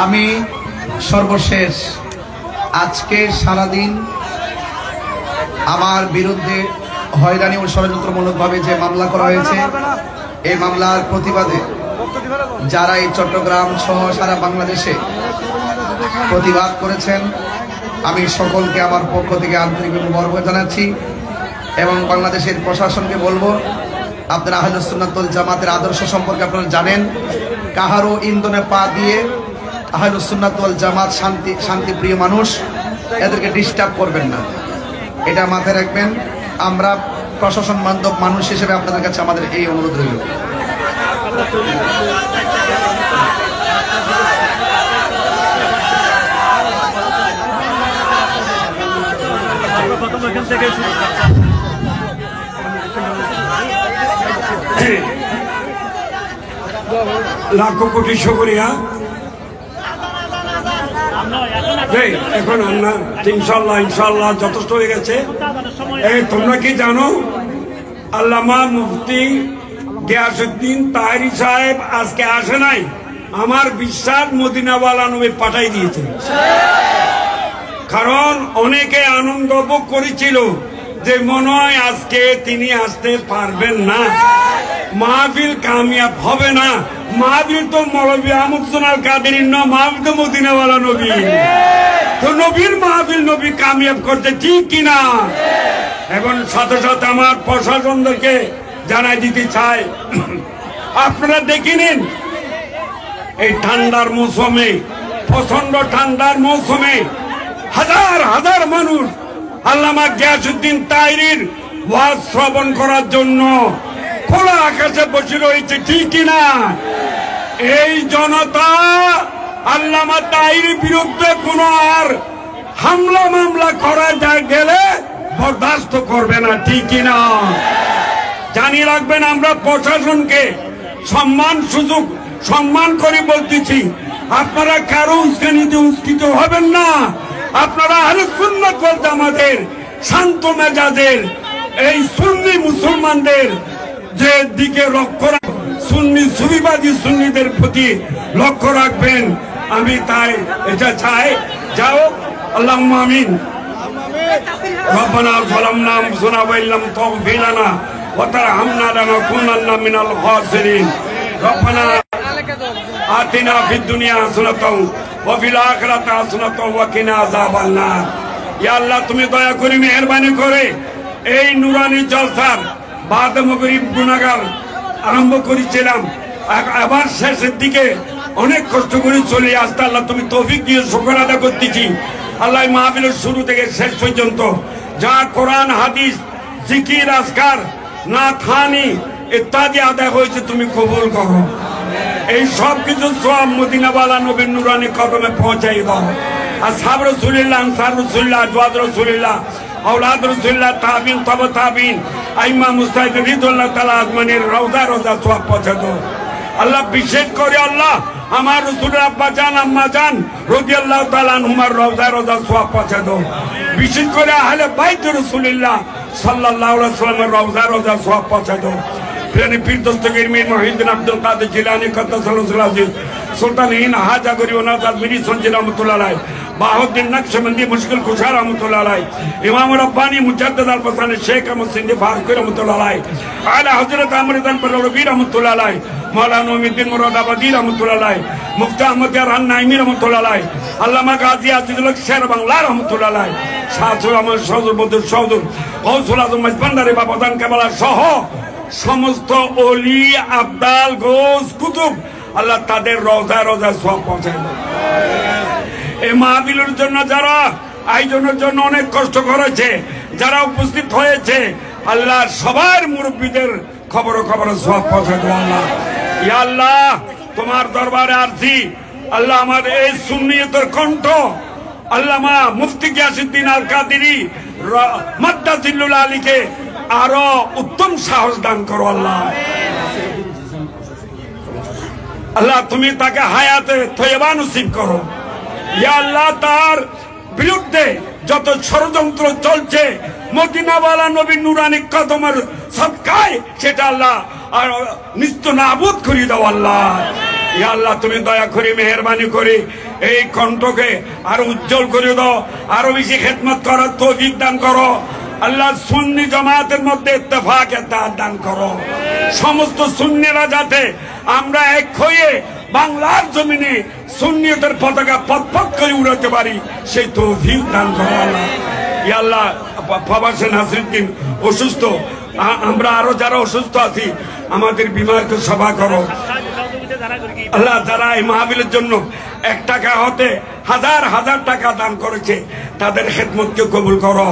আমি সর্বশেষ আজকে সারাদিন আমার বিরুদ্ধে হয়রানি ও ষড়যন্ত্রমূলকভাবে যে মামলা করা হয়েছে, এই মামলার প্রতিবাদে যারা এই চট্টগ্রাম সহ সারা বাংলাদেশে প্রতিবাদ করেছেন, আমি সকলকে আমার পক্ষ থেকে আন্তরিক মোবারক জানাচ্ছি। এবং বাংলাদেশের প্রশাসনকে বলবো, আপনারা আহলুস সুন্নাত ওয়াল জামাতের আদর্শ সম্পর্কে আপনারা জানেন। কাহারও ইন্ধনে পা দিয়ে আহলুস সুন্নাত ওয়াল জামাত শান্তিপ্রিয় মানুষ, এদেরকে ডিস্টার্ব করবেন না, এটা মাথায় রাখবেন। আমরা প্রশাসন বান্ধব মানুষ হিসেবে আপনাদের কাছে আমাদের এই অনুরোধ রইল। লাখো কোটি শুকরিয়া। এখন আমরা ইনশাল্লাহ যথেষ্ট হয়ে গেছে। তোমরা কি জানো আল্লামা মুফতি গিয়াসউদ্দিন তাহেরি সাহেব আজকে আসে নাই? আমার বিশ্বাস মদিনাওয়ালা নবী পাঠাই দিয়েছে। কারণ অনেকে আনন্দ ভোগ করেছিল যে মনে হয় আজকে তিনি আসতে পারবেন না, মাহফিল কামিয়াব হবে না। মাহফিল তো মৌলভী আহমদ সোনাল কাদেরীর না, মাহফিল তো মদিনাওয়ালা নবী। তো নবীর মাহফিল নবী কামিয়াব করতে, ঠিক কিনা? এবং সাথে সাথে আমার প্রশাসনদেরকে জানাই দিতে চাই, আপনারা দেখে নিন এই ঠান্ডার মৌসুমে, প্রচন্ড ঠান্ডার মৌসুমে হাজার হাজার মানুষ আল্লামা গিয়াসউদ্দিন তাহেরির ওয়াজ শ্রবণ করার জন্য খোলা আকাশে বসে রয়েছে, ঠিক কিনা? এই জনতা আল্লামা তাহেরির বিরুদ্ধে কোনো আর হামলা মামলা করা যায় গেলে বরদাস্ত করবে না, ঠিক কিনা? জানিয়ে রাখবেন, আমরা প্রশাসনকে সম্মান করে বলতেছি, আপনারা কারো উস্কানিতে উস্কিত হবেন না। আপনারা আহলুস সুন্নাত ওয়াল জামাতের শান্ত মেজাজের এই সুন্নি মুসলমানদের যে দিকে লক্ষ্য, সুন্নি সুবিবাদী সুন্নিদের প্রতি লক্ষ্য রাখবেন। আমি তাই এটা চাই। যাও, আল্লাহুম্মা আমিন। রব্বানা যালামনা আনফুসানা ওয়া ইল্লাম তাগফির লানা ওয়া তারহামনা লানাকুনান্না মিনাল খাসিরিন। রব্বানা আতিনা ফিদ দুনিয়া হাসানাতাও ওয়া ফিল আখিরাতি হাসানাতাও ওয়া কিনা আযাবান নার। ইয়া আল্লাহ, তুমি দয়া করে মেহেরবানি করে এই নুরানি জলসার বাদ মাগরিব গুনাহগার আরম্ভ করেছিলাম, আবার শেষের দিকে অনেক কষ্ট করে চলে আসতে আল্লাহ তুমি তৌফিক দিয়ে শুকর আদা করতেছি। আল্লাহ মাহফিলের শুরু থেকে শেষ পর্যন্ত যা কোরআন হাদিস জিকির আজকার নাথানি ইত্যাদি আদায় হয়েছে তুমি কবুল করো। এই সব কিছু সব মদিনাওয়ালা নবীর নুরানি কদমে পৌঁছাই দাও। আসহাব রাসূলুল্লাহ, আনসার রাসূলুল্লাহ, আজওয়াজ রাসূলুল্লাহ, আওলাদ রাসূলুল্লাহ, তাবিন, তাবা তাবিন, আইম্মা মুস্তাহিদ রিদুল্লাহ তাআলা আজমানের রওজা রওজা সওয়াব পৌঁছে দাও। আল্লাহ বিশেষ করে আল্লাহ আমার রসুলের আব্বা জান আম্মা জান রাদিয়াল্লাহু তাআলা আনহুমার রওজা রওজা সওয়াব পৌঁছে দাও। বিশেষ করে আহলে বাইত রাসূলুল্লাহ সাল্লাল্লাহু আলাইহি ওয়াসাল্লামের রওজা রওজা সওয়াব পৌঁছে দাও। প্রাণী পীর দস্তগীর মীর মুহিউদ্দিন আব্দুল কাদের জিলানী কদ্দাসাল্লাহু আজিজ সুলতান হিন্দ হাজা গরিব নওয়াজ মিরি সঞ্জি রহমাতুল্লাহ আলাইহি বাহুদ্দিন নকশবন্দি মুশকিল কুশা রহমাতুল্লাহ আলাইহি ইমাম রব্বানি মুজাদ্দিদ আল ফসানি শেখ আহমদ সিন্দি ফারুকী রহমাতুল্লাহ আলাইহি আলা হযরত আমরদান পারলবী রহমাতুল্লাহ আলাইহি মাওলানা মুমিদ্দিন মুরাদাবাদী রহমাতুল্লাহ আলাইহি মুফতি আহমদ ইয়ারান নাইমি রহমাতুল্লাহ আলাইহি আল্লামা গাজী আজিজুল হক শের বাংলা রহমাতুল্লাহ আলাইহি শাহসুল আহমদ সদর বদর সদর গৌসুল আজম মাইজভান্ডারী বাবাদান কাবালা সহ সমস্ত ওলি আবদাল গোস কুতুব আল্লাহ তাদের রওজা রওজা সওয়াব পৌঁছায় দাও। এই মাহফিলের জন্য যারা আয়োজনের জন্য অনেক কষ্ট করেছে, যারা উপস্থিত হয়েছে, আল্লাহ সবার মুরব্বীদের খবর সওয়াব পৌঁছায় দাও। আল্লাহ ইয়া আল্লাহ তোমার দরবারে আরজি আল্লাহ আমাদের এই সুন্নিয়তের কণ্ঠ আল্লামা মুফতি গিয়াসউদ্দিন আল কাদেরী মাদ্দাজিল্লুল আলীকে আরো উত্তম সাহস দান করো। আল্লাহ আল্লাহ তুমি তাকে হায়াতে তয়্যবা নসিব করো। ইয়া আল্লাহ তার বিরুদ্ধে যত ষড়যন্ত্র চলছে মদিনাওয়ালা নবী নুরানি কদমের সদকায় সেটা আল্লাহ আর নিত্য নাবুদ করে দাও। আল্লাহ ইয়া আল্লাহ তুমি দয়া করে মেহেরবানি করে এই কণ্ঠকে আরো উজ্জ্বল করে দাও, আরো বেশি খেদমত করার তৌফিক দান করো। আল্লাহ সুন্নি জামাতের মধ্যে ইত্তেফাক ইত্তেহাদ দান করো। সমস্ত সুন্নিরা যাতে আমরা এক হয়ে বাংলার জমিনে সুন্নিয়তের পতাকা পথ করে উড়াতে পারি সেই তৌফিক দান করো। আল্লাহ ইয়া আল্লাহ প্রবাসী নাসিরউদ্দিন অসুস্থ, আমরা আরো যারা অসুস্থ আছি আমাদের বিমারকে সেবা করো। আল্লাহ যারা এই মাহফিলের জন্য 1 টাকা হতে হাজার হাজার টাকা দান করেছে তাদের খেদমতকে কবুল করো।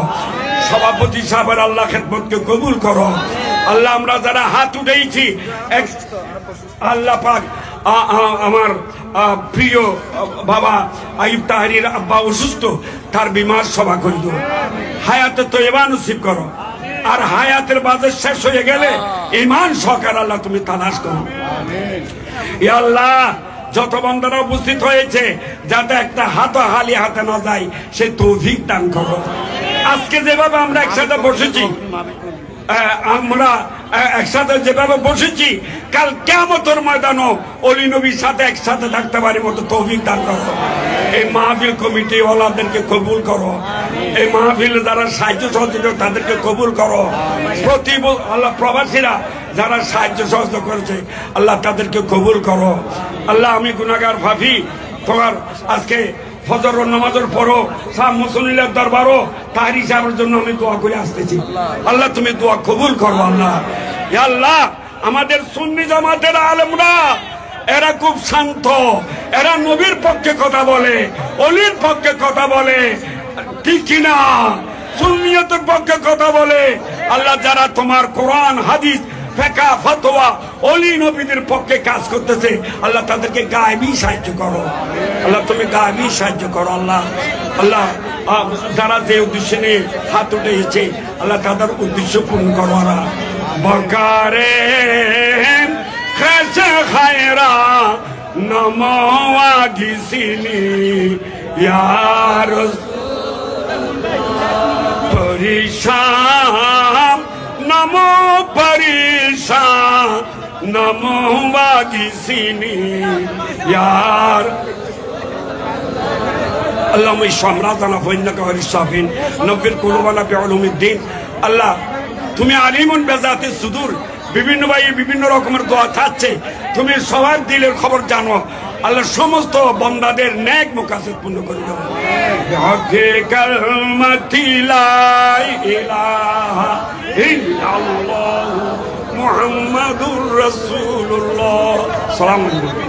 সভাপতি সাহেবের আল্লাহ খেদমতকে কবুল করো। আল্লাহ আমরা যারা হাত উঠেছি আল্লাহ পাক আমার প্রিয় বাবা আইয়ুব তাহরির আব্বা অসুস্থ, তার বিমার সেবা করে দাও, হায়াতে তয়্যবা নসিব করো। আর হায়াতের বাজার শেষ হয়ে গেলে ঈমান সহকারে আল্লাহ তুমি তালাশ করো। ইয়া আল্লাহ যত বান্দারা উপস্থিত হয়েছে যাতে একটা হালি হাতে না যায় সেই তৌফিক দান করো। আজকে যেভাবে আমরা একসাথে বসেছি, আমরা একসাথে যেভাবে বসেছি কাল কিয়ামতের ময়দানও ওলি নবীর সাথে একসাথে থাকতে পারি মতো তৌফিক দান করো। এই মাহফিল কমিটি ওয়ালাদেরকে কবুল করো। এই মাহফিলে যারা সাহায্য সহযোগিতা তাদেরকে কবুল করো। আল্লাহ প্রবাসীরা যারা সাহায্য সহযোগিতা করেছে আল্লাহ তাদেরকে কবুল করো। আল্লাহ আমি গুনাহগার ভাবি তোমার আজকে ফজর নামাজের পরও শাহ মুসলিমের দরবারও তাহরি সাহেবের জন্য আমি দোয়া করে আসতেছি। আল্লাহ তুমি দোয়া কবুল করো। আল্লাহ ইয়া আল্লাহ আমাদের সুন্নি জামাতের আলেমরা এরা খুব শান্ত, এরা নবীর পক্ষে কথা বলে, অলির পক্ষে কথা বলে, ঠিক কিনা সুন্নিয়তের পক্ষে কথা বলে। আল্লাহ যারা তোমার কোরআন হাদিস ফিকহ ফতোয়া ওলি নবীদের পক্ষে কাজ করতেছে আল্লাহ তাদেরকে গায়েবী সাহায্য করো। আল্লাহ তুমি গায়েবী সাহায্য করো। আল্লাহ আল্লাহ যারা যে উদ্দেশ্য নিয়ে হাত উঠেছে আল্লাহ তাদের উদ্দেশ্য পূর্ণ করো। বকারে খায়রা খায়রা নমওয়া গিসিনি ইয়ার পরিশান নমো পরিশান নমো ওয়াগিসিনি ইয়ার اللهم اشف امراضنا فانك غير الشافين نوّر قلوبنا بعلوم الدين। আল্লাহ তুমি আলিমুন বিজাতিস সুদূর, বিভিন্ন ভাই বিভিন্ন রকমের দোয়া চাচ্ছে, তুমি সবার দিলের খবর জানো। আল্লাহ সমস্ত বান্দাদের নেক মুকাসিদ পূর্ণ করে দাও। বিহাক্কি কালমাতি লা ইলাহা ইল্লাল্লাহ মুহাম্মাদুর রাসূলুল্লাহ। সালাম আলাইকুম।